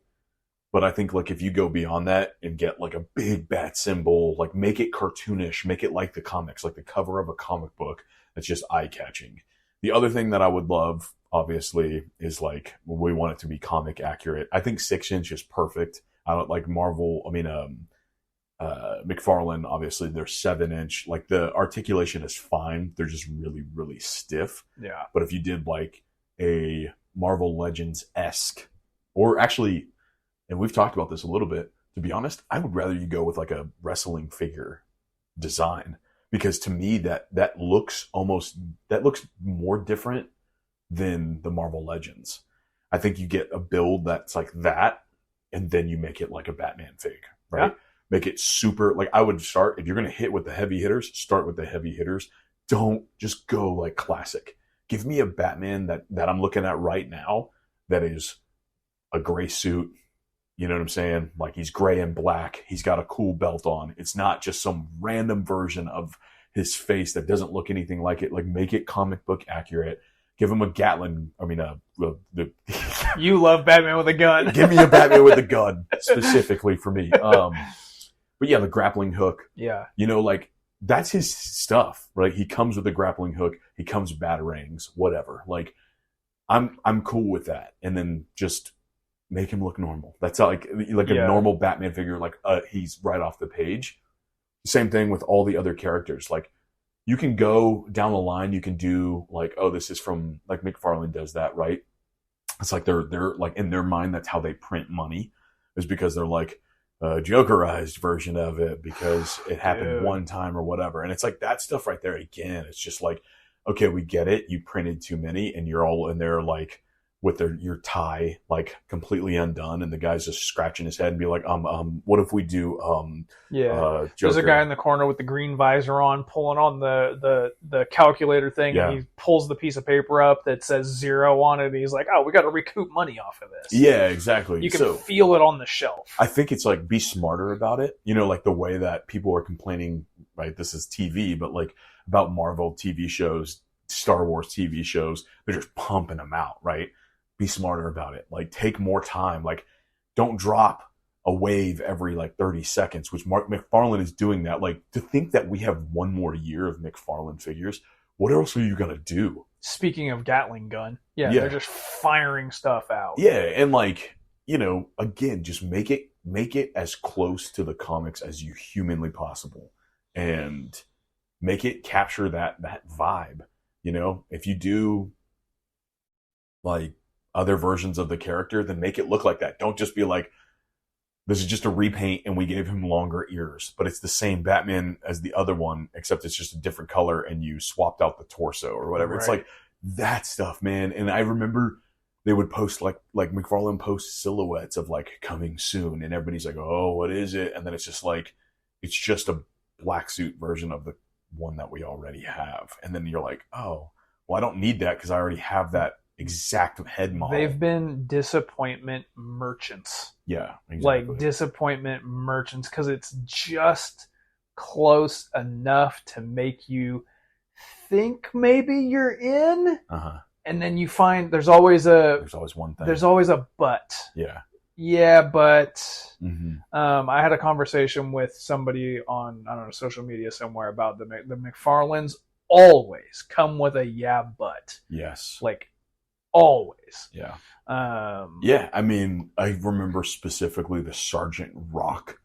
But I think like if you go beyond that and get like a big bat symbol, like make it cartoonish, make it like the comics, like the cover of a comic book that's just eye-catching. The other thing that I would love, obviously, is like we want it to be comic accurate. I think 6-inch is perfect. I don't like Marvel. I mean, McFarlane, obviously they're 7-inch. Like the articulation is fine. They're just really, really stiff. Yeah. But if you did like a Marvel Legends-esque, or actually, and we've talked about this a little bit, to be honest, I would rather you go with like a wrestling figure design, because to me that looks more different than the Marvel Legends. I think you get a build that's like that, and then you make it like a Batman fig, right? Yeah. Make it super, like I would start, if you're going to hit with the heavy hitters, start with the heavy hitters. Don't just go like classic. Give me a Batman that I'm looking at right now that is a gray suit. You know what I'm saying? Like he's gray and black. He's got a cool belt on. It's not just some random version of his face that doesn't look anything like it. Like make it comic book accurate. Give him a Gatling. I mean, you love Batman with a gun. Give me a Batman with a gun specifically for me. But yeah, the grappling hook. Yeah. You know, like that's his stuff, right? He comes with the grappling hook. He comes with batarangs, whatever. Like I'm cool with that. And then just make him look normal. That's like a normal Batman figure. Like he's right off the page. Same thing with all the other characters. Like you can go down the line. You can do like, oh, this is from like McFarlane does that, right? It's like they're like in their mind, that's how they print money, is because they're like a Jokerized version of it because it happened one time or whatever. And it's like that stuff right there. Again, it's just like, okay, we get it. You printed too many and you're all in there like with your tie like completely undone, and the guy's just scratching his head and be like, what if we do Joker? There's a guy in the corner with the green visor on, pulling on the calculator thing, and he pulls the piece of paper up that says 0 on it, and he's like, oh, we got to recoup money off of this. Yeah, exactly. You can feel it on the shelf. I think it's like, be smarter about it. You know, like the way that people are complaining, right? This is TV, but like about Marvel TV shows, Star Wars TV shows, they're just pumping them out, right? Be smarter about it. Like take more time. Like don't drop a wave every like 30 seconds, which McFarlane is doing that. Like to think that we have one more year of McFarlane figures, what else are you going to do? Speaking of Gatling gun, they're just firing stuff out. Yeah. And like, you know, again, just make it as close to the comics as you humanly possible, and make it capture that vibe. You know, if you do like other versions of the character, then make it look like that. Don't just be like, this is just a repaint and we gave him longer ears, but it's the same Batman as the other one, except it's just a different color and you swapped out the torso or whatever. Right. It's like that stuff, man. And I remember they would post like McFarlane posts silhouettes of like coming soon, and everybody's like, oh, what is it? And then it's just like, it's just a black suit version of the one that we already have. And then you're like, oh, well, I don't need that because I already have that exact head model. They've been disappointment merchants. Yeah, exactly. Like disappointment merchants, because it's just close enough to make you think maybe you're in. And then you find there's always one thing. There's always a but. Yeah, but I had a conversation with somebody on, I don't know, social media somewhere about the McFarlanes always come with a but. Yes. Like always. Yeah. I mean, I remember specifically the Sergeant Rock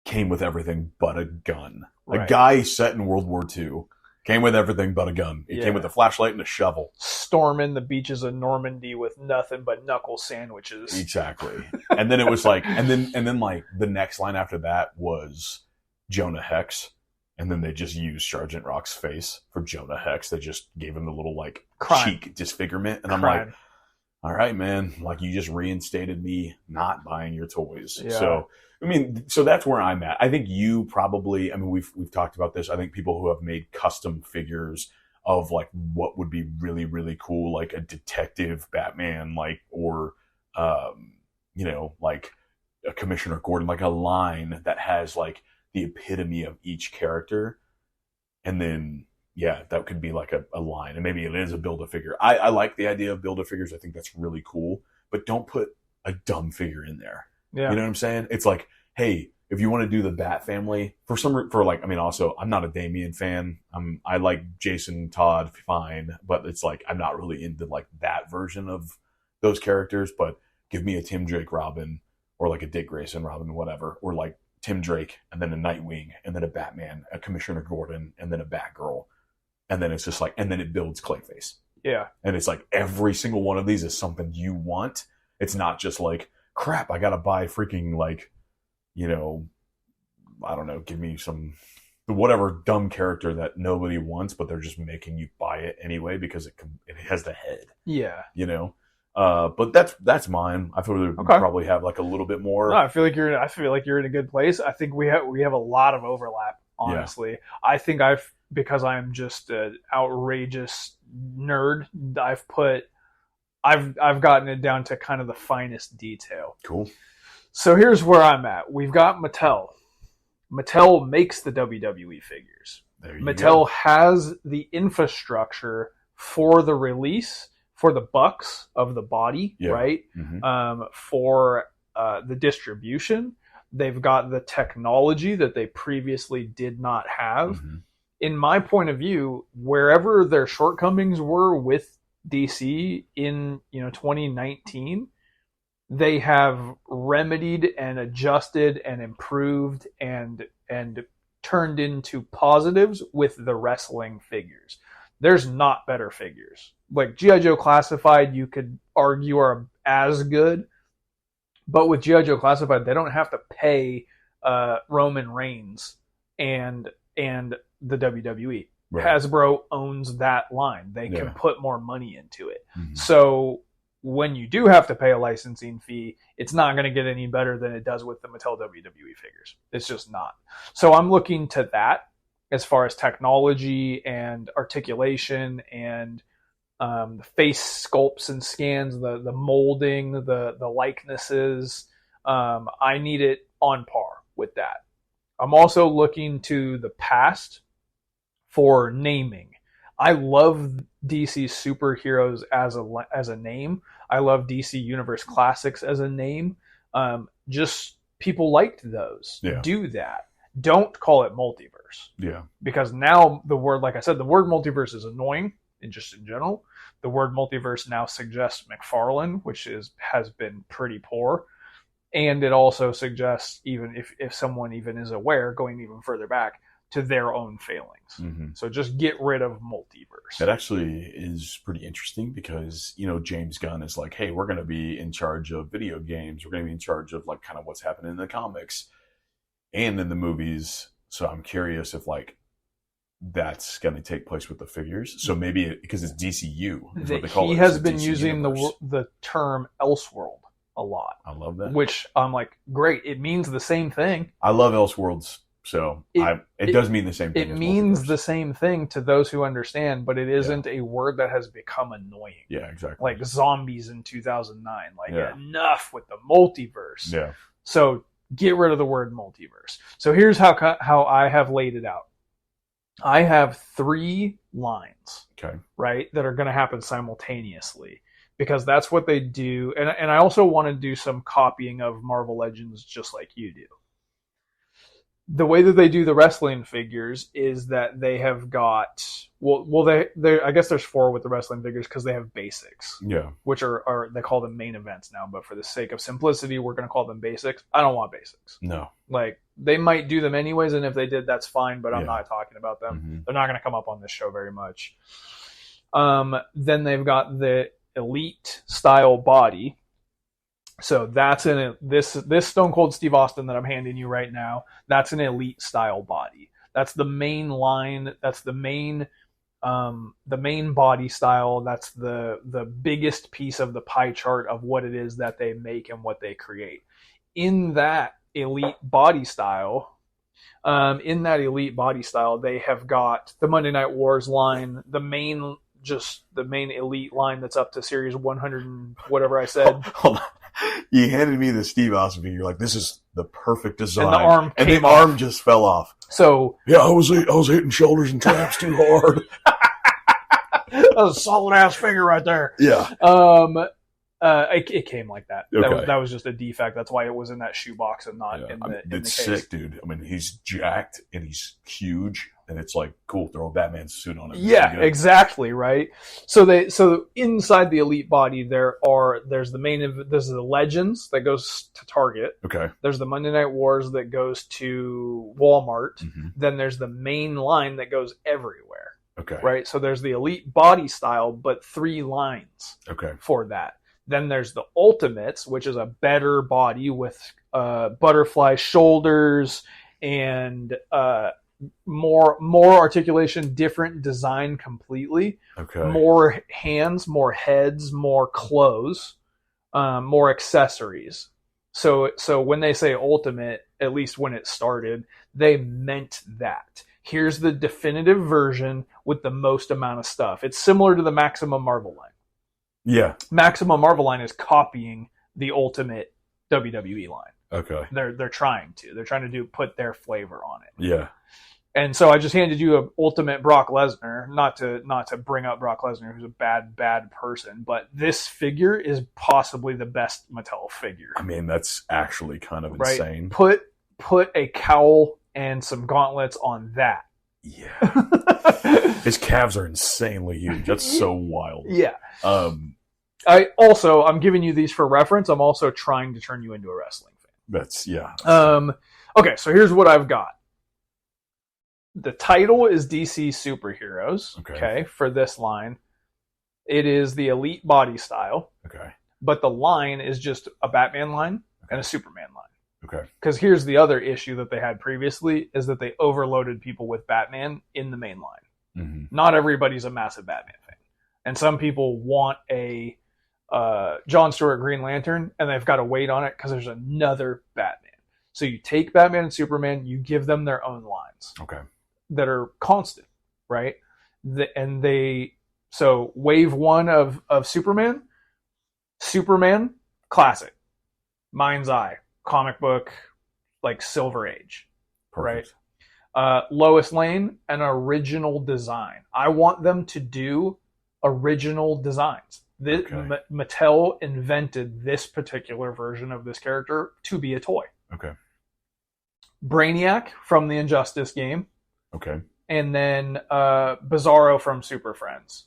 came with everything but a gun. Right. A guy set in World War II came with everything but a gun. He came with a flashlight and a shovel. Storming the beaches of Normandy with nothing but knuckle sandwiches. Exactly. And then it was like, and then like the next line after that was Jonah Hex. And then they just used Sergeant Rock's face for Jonah Hex. They just gave him the little like cheek disfigurement. And I'm like, all right, man, like you just reinstated me not buying your toys. Yeah. So, I mean, so that's where I'm at. I think you probably, I mean, we've talked about this. I think people who have made custom figures of like what would be really, really cool, like a detective Batman, like, or, you know, like a Commissioner Gordon, like a line that has like the epitome of each character. And then, yeah, that could be like a line. And maybe it is a Build-A-Figure. I like the idea of Build-A-Figures. I think that's really cool. But don't put a dumb figure in there. Yeah. You know what I'm saying? It's like, hey, if you want to do the Bat family, also, I'm not a Damian fan. I like Jason Todd fine, but it's like, I'm not really into like that version of those characters. But give me a Tim Drake Robin, or like a Dick Grayson Robin, whatever, or like Tim Drake and then a Nightwing and then a Batman, a Commissioner Gordon and then a Batgirl, and then it's just like, and then it builds Clayface. Yeah. And it's like every single one of these is something you want. It's not just like, crap, I gotta buy freaking like, you know, I don't know, give me some whatever dumb character that nobody wants, but they're just making you buy it anyway because it has the head. Yeah. You know? But that's mine. I feel we probably have like a little bit more. No, I feel like you're in a good place. I think we have a lot of overlap, honestly. Yeah. I think because I'm just an outrageous nerd, I've gotten it down to kind of the finest detail. Cool. So here's where I'm at. We've got Mattel. Mattel makes the WWE figures. Mattel has the infrastructure for the release, for the bucks of the body, right? Mm-hmm. For the distribution. They've got the technology that they previously did not have. Mm-hmm. In my point of view, wherever their shortcomings were with DC in 2019, they have remedied and adjusted and improved and turned into positives with the wrestling figures. There's not better figures. Like G.I. Joe Classified, you could argue are as good, but with G.I. Joe Classified, they don't have to pay Roman Reigns and the WWE. Right. Hasbro owns that line. They can put more money into it. Mm-hmm. So when you do have to pay a licensing fee, it's not going to get any better than it does with the Mattel WWE figures. It's just not. So I'm looking to that as far as technology and articulation and the face sculpts and scans, the molding, the likenesses. I need it on par with that. I'm also looking to the past for naming. I love DC superheroes as a name. I love DC Universe Classics as a name. Just people liked those. Yeah. Do that. Don't call it multiverse. Yeah. Because now the word, like I said, the word multiverse is annoying in general. The word multiverse now suggests McFarlane, which has been pretty poor. And it also suggests, even if someone even is aware, going even further back, to their own failings. Mm-hmm. So just get rid of multiverse. That actually is pretty interesting because, James Gunn is like, hey, we're going to be in charge of video games. We're going to be in charge of like kind of what's happening in the comics and in the movies. So I'm curious if like that's going to take place with the figures. So maybe because it's DCU. Is what they call he has been using the term Elseworld a lot. I love that. Which I'm like, great. It means the same thing. I love Elseworlds. So it does mean the same thing. It means the same thing to those who understand, but it isn't a word that has become annoying. Yeah, exactly. Like zombies in 2009. Like enough with the multiverse. Yeah. So get rid of the word multiverse. So here's how I have laid it out. I have 3 lines, right, that are going to happen simultaneously because that's what they do. And I also want to do some copying of Marvel Legends just like you do. The way that they do the wrestling figures is that they have got they I guess there's 4 with the wrestling figures because they have basics, which are they call them main events now, but for the sake of simplicity, we're going to call them basics. I don't want basics. No, like they might do them anyways, and if they did, that's fine. But I'm not talking about them. Mm-hmm. They're not going to come up on this show very much. Then they've got the elite style body. So that's this Stone Cold Steve Austin that I'm handing you right now. That's an elite style body. That's the main line. That's the main body style. That's the biggest piece of the pie chart of what it is that they make and what they create. In that elite body style, they have got the Monday Night Wars line, the main elite line that's up to series 100 and whatever I said. Hold on. You handed me the Steve Austin figure. You're like, this is the perfect design. And the arm just fell off. So yeah, I was hitting shoulders and traps too hard. That was a solid ass figure right there. Yeah. It came like that. Okay. That was just a defect. That's why it was in that shoebox and not in the it's case. sick, dude. I mean, he's jacked and he's huge, and it's like cool. Throw a Batman suit on it. Yeah, exactly, right. So inside the Elite body, there's the Legends that goes to Target. Okay. There's the Monday Night Wars that goes to Walmart. Mm-hmm. Then there's the main line that goes everywhere. Okay. Right. So there's the Elite body style, but 3 lines. Okay. For that. Then there's the Ultimates, which is a better body with butterfly shoulders and more articulation, different design completely. Okay. More hands, more heads, more clothes, more accessories. So when they say Ultimate, at least when it started, they meant that. Here's the definitive version with the most amount of stuff. It's similar to the Maximum Marvel line. Yeah. Maximum Marvel line is copying the Ultimate WWE line. Okay. They're trying to put their flavor on it. Yeah. And so I just handed you an Ultimate Brock Lesnar, not to bring up Brock Lesnar, who's a bad person, but this figure is possibly the best Mattel figure. I mean, that's actually kind of insane. Put a cowl and some gauntlets on that. Yeah. His calves are insanely huge. That's so wild. Yeah. I'm giving you these for reference. I'm also trying to turn you into a wrestling fan. That's okay, so here's what I've got. The title is DC Superheroes. Okay, for this line. It is the Elite body style. Okay. But the line is just a Batman line and a Superman line. Okay. Because here's the other issue that they had previously is that they overloaded people with Batman in the main line. Mm-hmm. Not everybody's a massive Batman fan. And some people want a John Stewart Green Lantern, and they've got to wait on it because there's another Batman. So you take Batman and Superman, you give them their own lines. Okay. That are constant, right? So wave 1 of Superman, classic. Mind's Eye. Comic book, like Silver Age. Perfect. Right? Lois Lane, an original design. I want them to do original designs. Mattel invented this particular version of this character to be a toy. Okay. Brainiac from the Injustice game. Okay. And then Bizarro from Super Friends.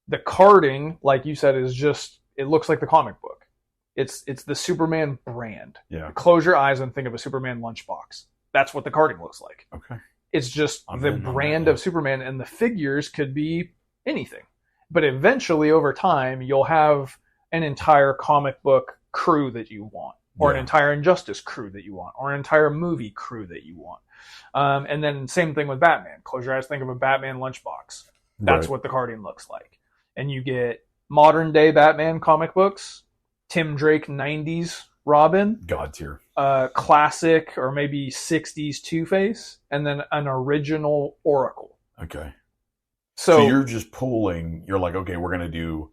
The carding, like you said, is just, it looks like the comic book. It's the Superman brand. Yeah. Close your eyes and think of a Superman lunchbox. That's what the carding looks like. Okay. It's just the brand of Superman, and the figures could be anything. But eventually, over time, you'll have an entire comic book crew that you want, or an entire Injustice crew that you want, or an entire movie crew that you want. And then same thing with Batman. Close your eyes, think of a Batman lunchbox. That's what the carding looks like. And you get modern day Batman comic books, Tim Drake 90s Robin. God tier. Classic or maybe 60s Two-Face, and then an original Oracle. Okay. So you're just pulling, you're like, okay, we're going to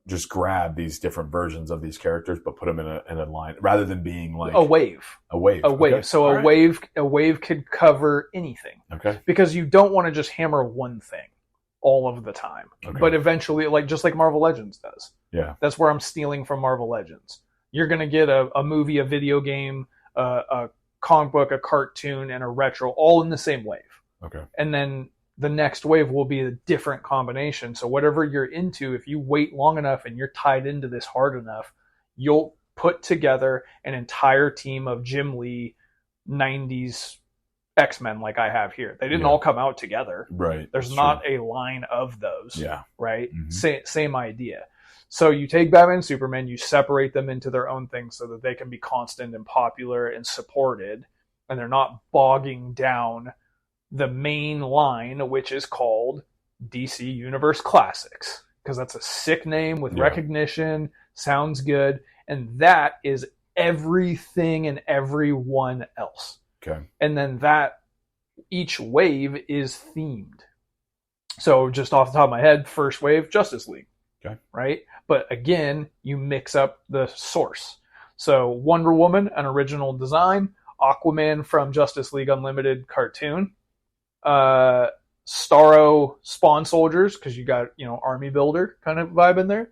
just grab these different versions of these characters, but put them in a line rather than being like a wave. A wave. Okay. So a wave could cover anything. Okay. Because you don't want to just hammer one thing all of the time. Okay. But eventually, just like Marvel Legends does. Yeah. That's where I'm stealing from Marvel Legends. You're going to get a movie, a video game, a comic book, a cartoon, and a retro all in the same wave. Okay. And then the next wave will be a different combination. So whatever you're into, if you wait long enough and you're tied into this hard enough, you'll put together an entire team of Jim Lee 90s X-Men like I have here. They didn't all come out together. Right. There's not a line of those. Yeah. Right? Mm-hmm. Same idea. So you take Batman and Superman, you separate them into their own things so that they can be constant and popular and supported, and they're not bogging down the main line, which is called DC Universe Classics, because that's a sick name with recognition, sounds good, and that is everything and everyone else. Okay. And then each wave is themed. So just off the top of my head, first wave, Justice League. Okay. Right? But again, you mix up the source. So Wonder Woman, an original design, Aquaman from Justice League Unlimited cartoon, Starro Spawn Soldiers, because you got, Army Builder kind of vibe in there.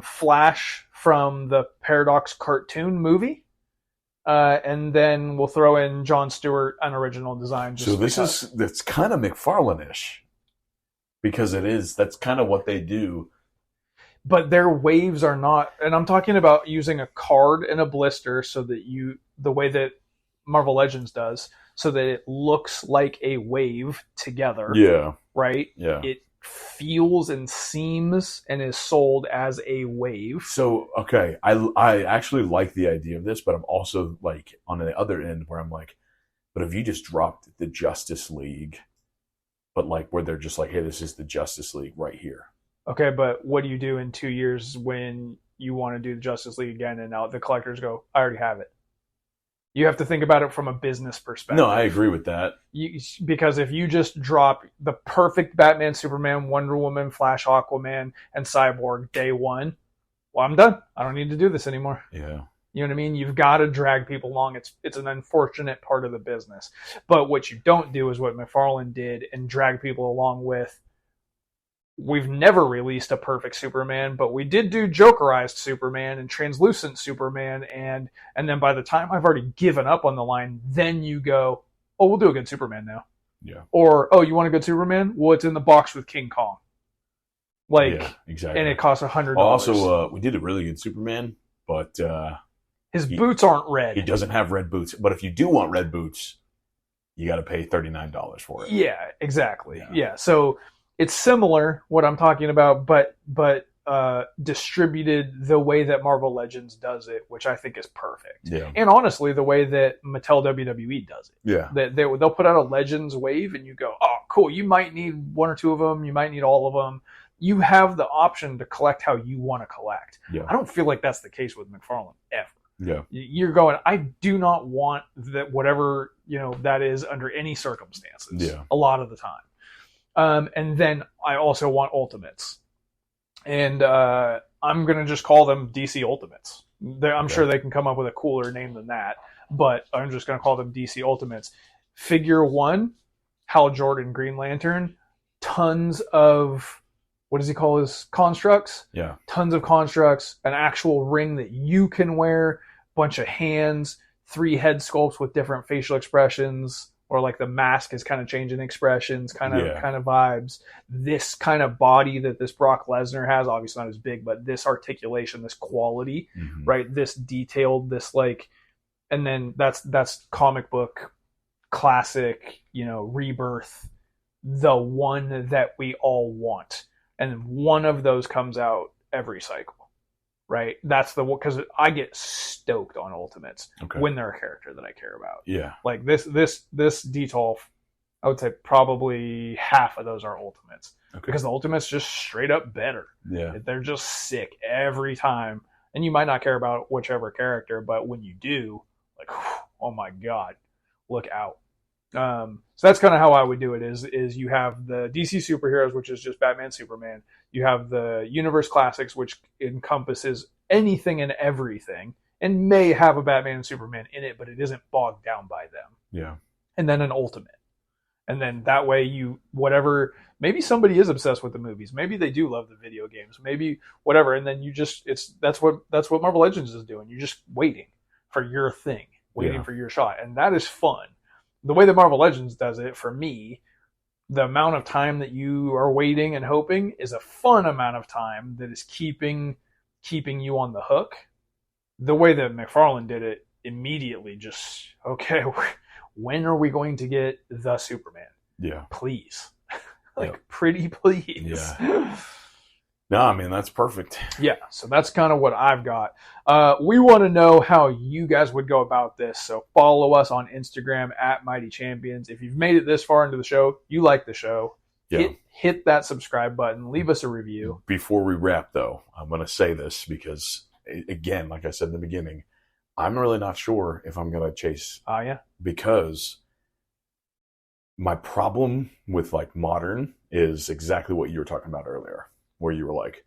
Flash from the Paradox cartoon movie. And then we'll throw in Jon Stewart, an original design. So that's kind of McFarlane-ish. Because that's kind of what they do. But their waves are not, and I'm talking about using a card and a blister so that the way that Marvel Legends does, so that it looks like a wave together. Yeah. Right? Yeah. It feels and seems and is sold as a wave. So, okay, I actually like the idea of this, but I'm also like on the other end where I'm like, but if you just dropped the Justice League, but like where they're just like, hey, this is the Justice League right here. Okay, but what do you do in 2 years when you want to do the Justice League again and now the collectors go, I already have it? You have to think about it from a business perspective. No, I agree with that. Because if you just drop the perfect Batman, Superman, Wonder Woman, Flash, Aquaman, and Cyborg day one, well, I'm done. I don't need to do this anymore. Yeah. You know what I mean? You've got to drag people along. It's an unfortunate part of the business. But what you don't do is what McFarlane did and drag people along with. We've never released a perfect Superman, but we did do Jokerized Superman and Translucent Superman, and then by the time I've already given up on the line, then you go, oh, we'll do a good Superman now. Yeah. Or, oh, you want a good Superman? Well, it's in the box with King Kong. Like, yeah, exactly. And it costs $100. Also, we did a really good Superman, but his boots aren't red. He doesn't have red boots. But if you do want red boots, you got to pay $39 for it. Yeah, exactly. Yeah. So it's similar, what I'm talking about, but distributed the way that Marvel Legends does it, which I think is perfect. Yeah. And honestly, the way that Mattel WWE does it. Yeah. They'll put out a Legends wave and you go, oh, cool. You might need one or two of them. You might need all of them. You have the option to collect how you want to collect. Yeah. I don't feel like that's the case with McFarlane ever. Yeah. You're going, I do not want that, whatever, that is under any circumstances. Yeah. A lot of the time. And then I also want Ultimates. And I'm going to just call them DC Ultimates. I'm sure they can come up with a cooler name than that, but I'm just going to call them DC Ultimates. Figure 1, Hal Jordan, Green Lantern, tons of, what does he call his constructs? Yeah. Tons of constructs, an actual ring that you can wear, bunch of hands, 3 head sculpts with different facial expressions, or like the mask is kind of changing expressions, kind of vibes. This kind of body that this Brock Lesnar has, obviously not as big, but this articulation, this quality, right? This detailed, this like, and then that's comic book classic, Rebirth, the one that we all want. And one of those comes out every cycle. Right, that's the one, because I get stoked on Ultimates when they're a character that I care about. Yeah, like this Detolf, I would say probably half of those are Ultimates because the Ultimates just straight up better. Yeah, they're just sick every time, and you might not care about whichever character, but when you do, like, oh my god, look out. So that's kind of how I would do it. Is you have the DC superheroes, which is just Batman, Superman. You have the Universe Classics, which encompasses anything and everything, and may have a Batman and Superman in it, but it isn't bogged down by them. Yeah. And then an Ultimate, and then that way whatever. Maybe somebody is obsessed with the movies. Maybe they do love the video games. Maybe whatever. And then that's what Marvel Legends is doing. You're just waiting for your thing, waiting for your shot, and that is fun. The way that Marvel Legends does it, for me, the amount of time that you are waiting and hoping is a fun amount of time that is keeping you on the hook. The way that McFarlane did it, immediately just, okay, when are we going to get the Superman? Yeah. Please. Pretty please. Yeah. No, I mean, that's perfect. Yeah, so that's kind of what I've got. We want to know how you guys would go about this, so follow us on Instagram at Mighty Champions. If you've made it this far into the show, you like the show, hit that subscribe button, leave us a review. Before we wrap, though, I'm going to say this because, again, like I said in the beginning, I'm really not sure if I'm going to chase. Yeah. Because my problem with, modern is exactly what you were talking about earlier. Where you were like,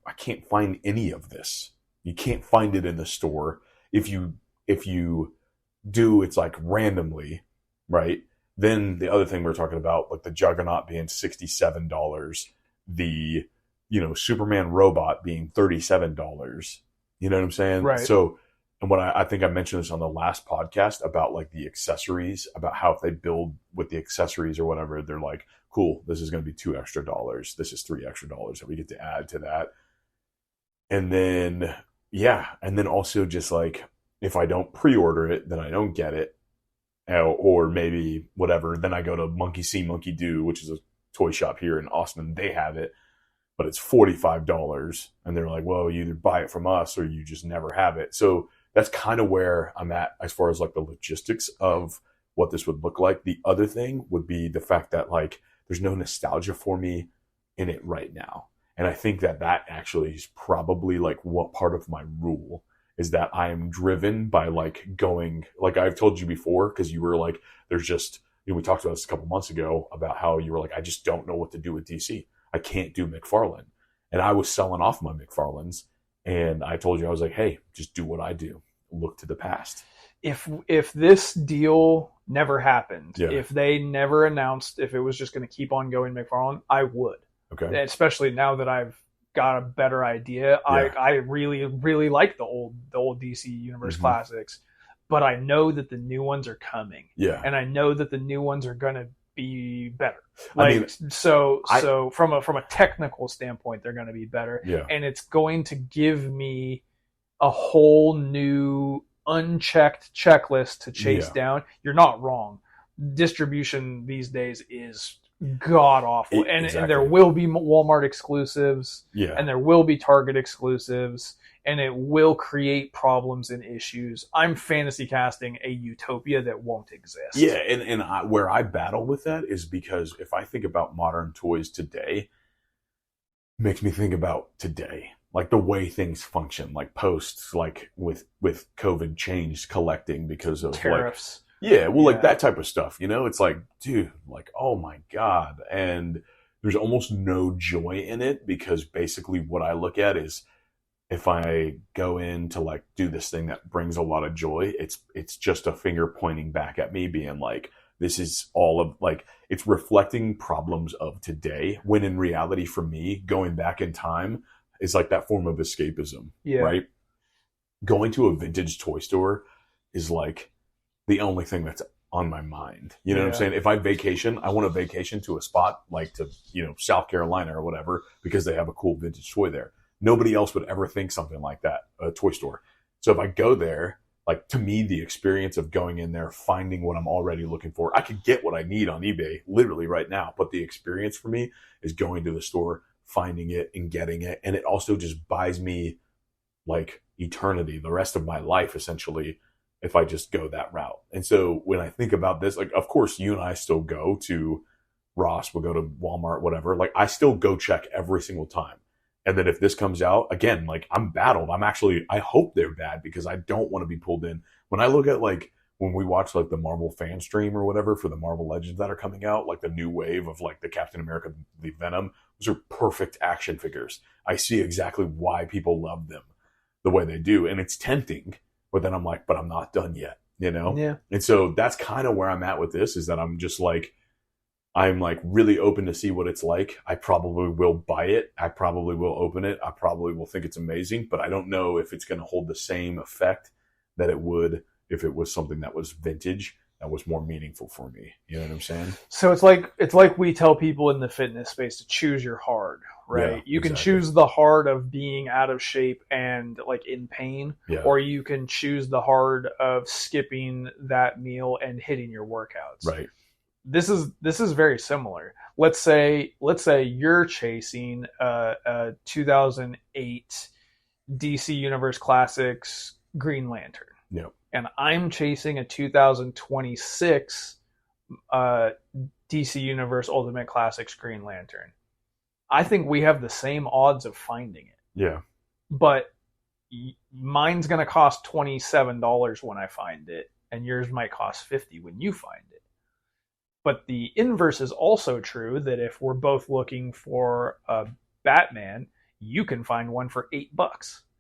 I can't find any of this. You can't find it in the store. If you do, it's randomly, right? Then the other thing we were talking about, the Juggernaut being $67, the Superman robot being $37. You know what I'm saying? Right. So, and what I think I mentioned this on the last podcast about like the accessories, about how if they build with the accessories or whatever, they're like, cool, this is going to be $2 extra. This is $3 extra that we get to add to that. And then, and then also just like, if I don't pre-order it, then I don't get it. Or maybe whatever, then I go to Monkey See, Monkey Do, which is a toy shop here in Austin. They have it, but it's $45. And they're like, well, you either buy it from us or you just never have it. So that's kind of where I'm at as far as like the logistics of what this would look like. The other thing would be the fact that like there's no nostalgia for me in it right now. And I think that actually is probably like what part of my rule is, that I am driven by like going, like I've told you before, because you were like, there's just, we talked about this a couple months ago about how you were like, I just don't know what to do with DC. I can't do McFarlane. And I was selling off my McFarlanes. And I told you, I was like, hey, just do what I do. Look to the past. If this deal never happened, if they never announced if it was just going to keep on going McFarlane, I would. Okay. Especially now that I've got a better idea. I really, really like the old DC Universe classics, but I know that the new ones are coming. Yeah. And I know that the new ones are going to be better. Like, so from a technical standpoint, they're going to be better. Yeah. And it's going to give me a whole new unchecked checklist to chase down. You're not wrong. Distribution these days is god awful, and there will be Walmart exclusives, and there will be Target exclusives, and it will create problems and issues. I'm fantasy casting a utopia that won't exist. Yeah, and where I battle with that is because if I think about modern toys today, it makes me think about today, like the way things function, like posts, like with COVID changed collecting because of tariffs. Like that type of stuff, it's like, dude, like, oh my God. And there's almost no joy in it, because basically what I look at is, if I go in to like do this thing that brings a lot of joy, it's just a finger pointing back at me being like, this is all of like, it's reflecting problems of today, when in reality for me, going back in time is like that form of escapism, right? Going to a vintage toy store is like the only thing that's on my mind. You know what I'm saying? If I vacation, I want a vacation to a spot like to, South Carolina or whatever, because they have a cool vintage toy there. Nobody else would ever think something like that, a toy store. So if I go there, like, to me, the experience of going in there, finding what I'm already looking for, I could get what I need on eBay literally right now. But the experience for me is going to the store, finding it and getting it. And it also just buys me like eternity, the rest of my life, essentially, if I just go that route. And so when I think about this, like, of course, you and I still go to Ross, we'll go to Walmart, whatever. Like, I still go check every single time. And then if this comes out, again, like, I'm battled. I hope they're bad, because I don't want to be pulled in. When I look at, like, when we watch, like, the Marvel fan stream or whatever for the Marvel Legends that are coming out, like the new wave of, like, the Captain America, the Venom, those are perfect action figures. I see exactly why people love them the way they do. And it's tempting. But then I'm like, but I'm not done yet, Yeah. And so that's kind of where I'm at with this, is that I'm just like, I'm like really open to see what it's like. I probably will buy it. I probably will open it. I probably will think it's amazing, but I don't know if it's going to hold the same effect that it would if it was something that was vintage, that was more meaningful for me. You know what I'm saying? So it's like we tell people in the fitness space to choose your hard, right? Yeah, you can choose the hard of being out of shape and like in pain, or you can choose the hard of skipping that meal and hitting your workouts. Right. This is very similar. Let's say you're chasing a 2008 DC Universe Classics Green Lantern. Yep. And I'm chasing a 2026 DC Universe Ultimate Classics Green Lantern. I think we have the same odds of finding it. Yeah. But mine's going to cost $27 when I find it, and yours might cost $50 when you find it. But the inverse is also true, that if we're both looking for a Batman, you can find one for $8.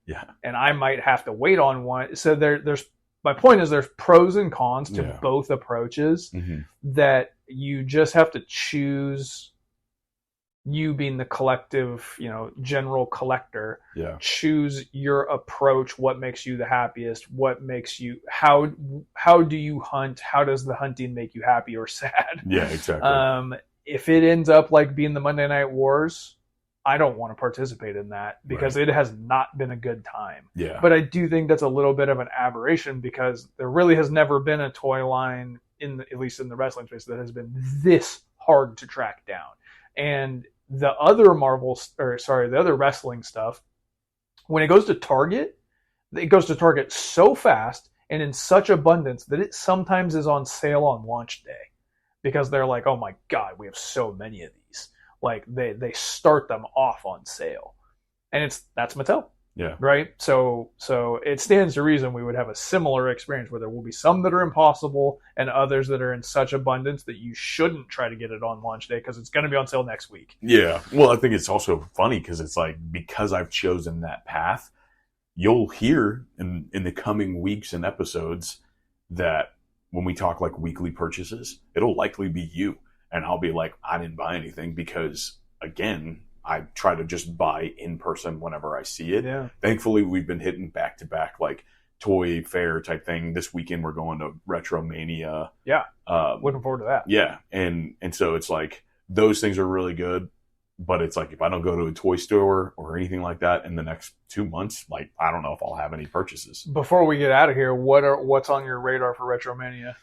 Yeah. And I might have to wait on one. So there's my point is, there's pros and cons to both approaches, that you just have to choose you being the collective, general collector, Yeah. choose your approach, what makes you the happiest, what makes you, how do you hunt, how does the hunting make you happy or sad? Yeah, exactly. If it ends up like being the Monday Night Wars, I don't want to participate in that because Right. it has not been a good time. Yeah. But I do think that's a little bit of an aberration because there really has never been a toy line at least in the wrestling space that has been this hard to track down. And the other the other wrestling stuff, when it goes to Target so fast and in such abundance that it sometimes is on sale on launch day because they're like, oh my God, we have so many of these. Like they start them off on sale, and that's Mattel. Yeah. Right. So it stands to reason we would have a similar experience where there will be some that are impossible and others that are in such abundance that you shouldn't try to get it on launch day because it's going to be on sale next week. Yeah. Well, I think it's also funny because it's like, because I've chosen that path, you'll hear in the coming weeks and episodes that when we talk like weekly purchases, it'll likely be you. And I'll be like, I didn't buy anything because, again, I try to just buy in person whenever I see it. Yeah. Thankfully, we've been hitting back to back like toy fair type thing. This weekend, we're going to Retromania. Yeah. Looking forward to that. Yeah. And so it's like those things are really good. But it's like if I don't go to a toy store or anything like that in the next 2 months, like I don't know if I'll have any purchases. Before we get out of here, what's on your radar for Retromania?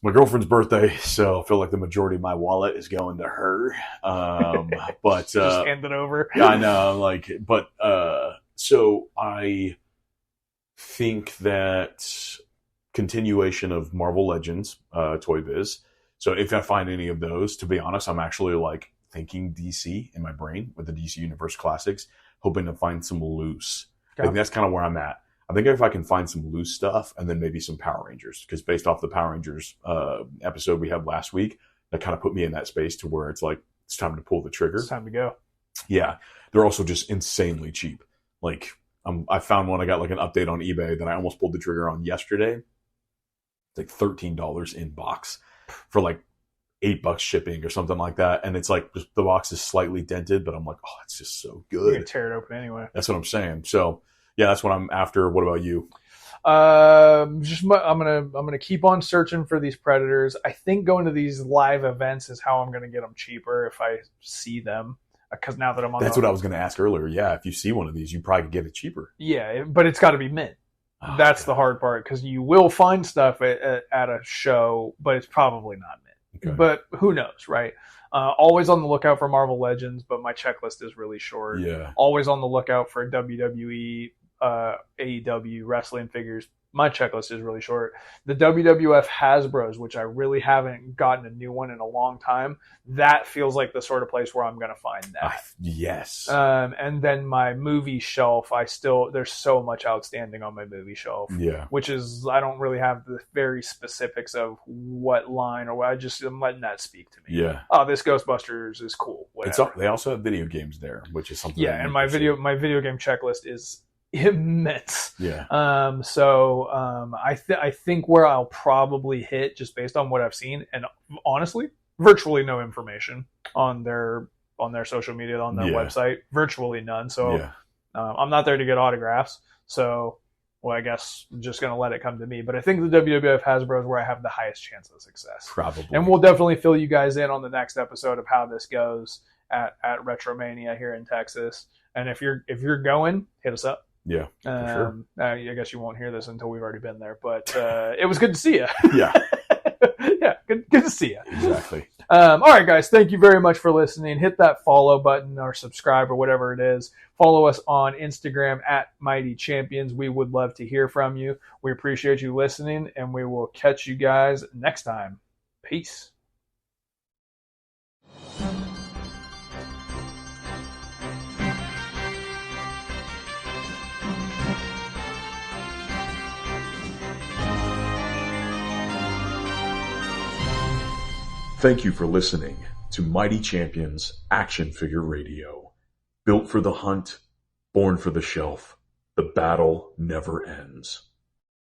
My girlfriend's birthday, so I feel like the majority of my wallet is going to her. But just hand it over. Yeah, I know. So I think that continuation of Marvel Legends, Toy Biz. So if I find any of those, to be honest, I'm actually like thinking DC in my brain with the DC Universe Classics, hoping to find some loose. Okay. I think that's kind of where I'm at. I think if I can find some loose stuff and then maybe some Power Rangers, because based off the Power Rangers episode we had last week, that kind of put me in that space to where it's like, it's time to pull the trigger. It's time to go. Yeah. They're also just insanely cheap. Like I found one, I got like an update on eBay that I almost pulled the trigger on yesterday. It's like $13 in box for like $8 shipping or something like that. And it's like the box is slightly dented, but I'm like, oh, it's just so good. You're gonna tear it open anyway. That's what I'm saying. So yeah, that's what I'm after. What about you? I'm gonna keep on searching for these Predators. I think going to these live events is how I'm gonna get them cheaper if I see them. Because now that I'm on, that's what I was gonna ask earlier. Yeah, if you see one of these, you probably could get it cheaper. Yeah, but it's got to be mint. Oh, that's the hard part because you will find stuff at a show, but it's probably not mint. Okay. But who knows, right? Always on the lookout for Marvel Legends, but my checklist is really short. Yeah. Always on the lookout for WWE, AEW wrestling figures. My checklist is really short. The WWF Hasbros, which I really haven't gotten a new one in a long time, that feels like the sort of place where I'm going to find that. Yes. And then my movie shelf, there's so much outstanding on my movie shelf. Yeah. Which is, I don't really have the very specifics of what line or what. I'm letting that speak to me. Yeah. Oh, this Ghostbusters is cool. They also have video games there, which is something. Yeah, and my video game checklist is immense. Yeah. I think where I'll probably hit, just based on what I've seen, and honestly, virtually no information on their social media, on their website, virtually none. So I'm not there to get autographs. So, well, I guess I'm just going to let it come to me. But I think the WWF Hasbro is where I have the highest chance of success. Probably. And we'll definitely fill you guys in on the next episode of how this goes at Retromania here in Texas. And if you're going, hit us up. Yeah, for sure. I guess you won't hear this until we've already been there, but it was good to see you. Yeah. Yeah, good to see you. Exactly. All right, guys, thank you very much for listening. Hit that follow button or subscribe or whatever it is. Follow us on Instagram at Mighty Champions. We would love to hear from you. We appreciate you listening, and we will catch you guys next time. Peace. Thank you for listening to Mighty Champions Action Figure Radio. Built for the hunt, born for the shelf. The battle never ends.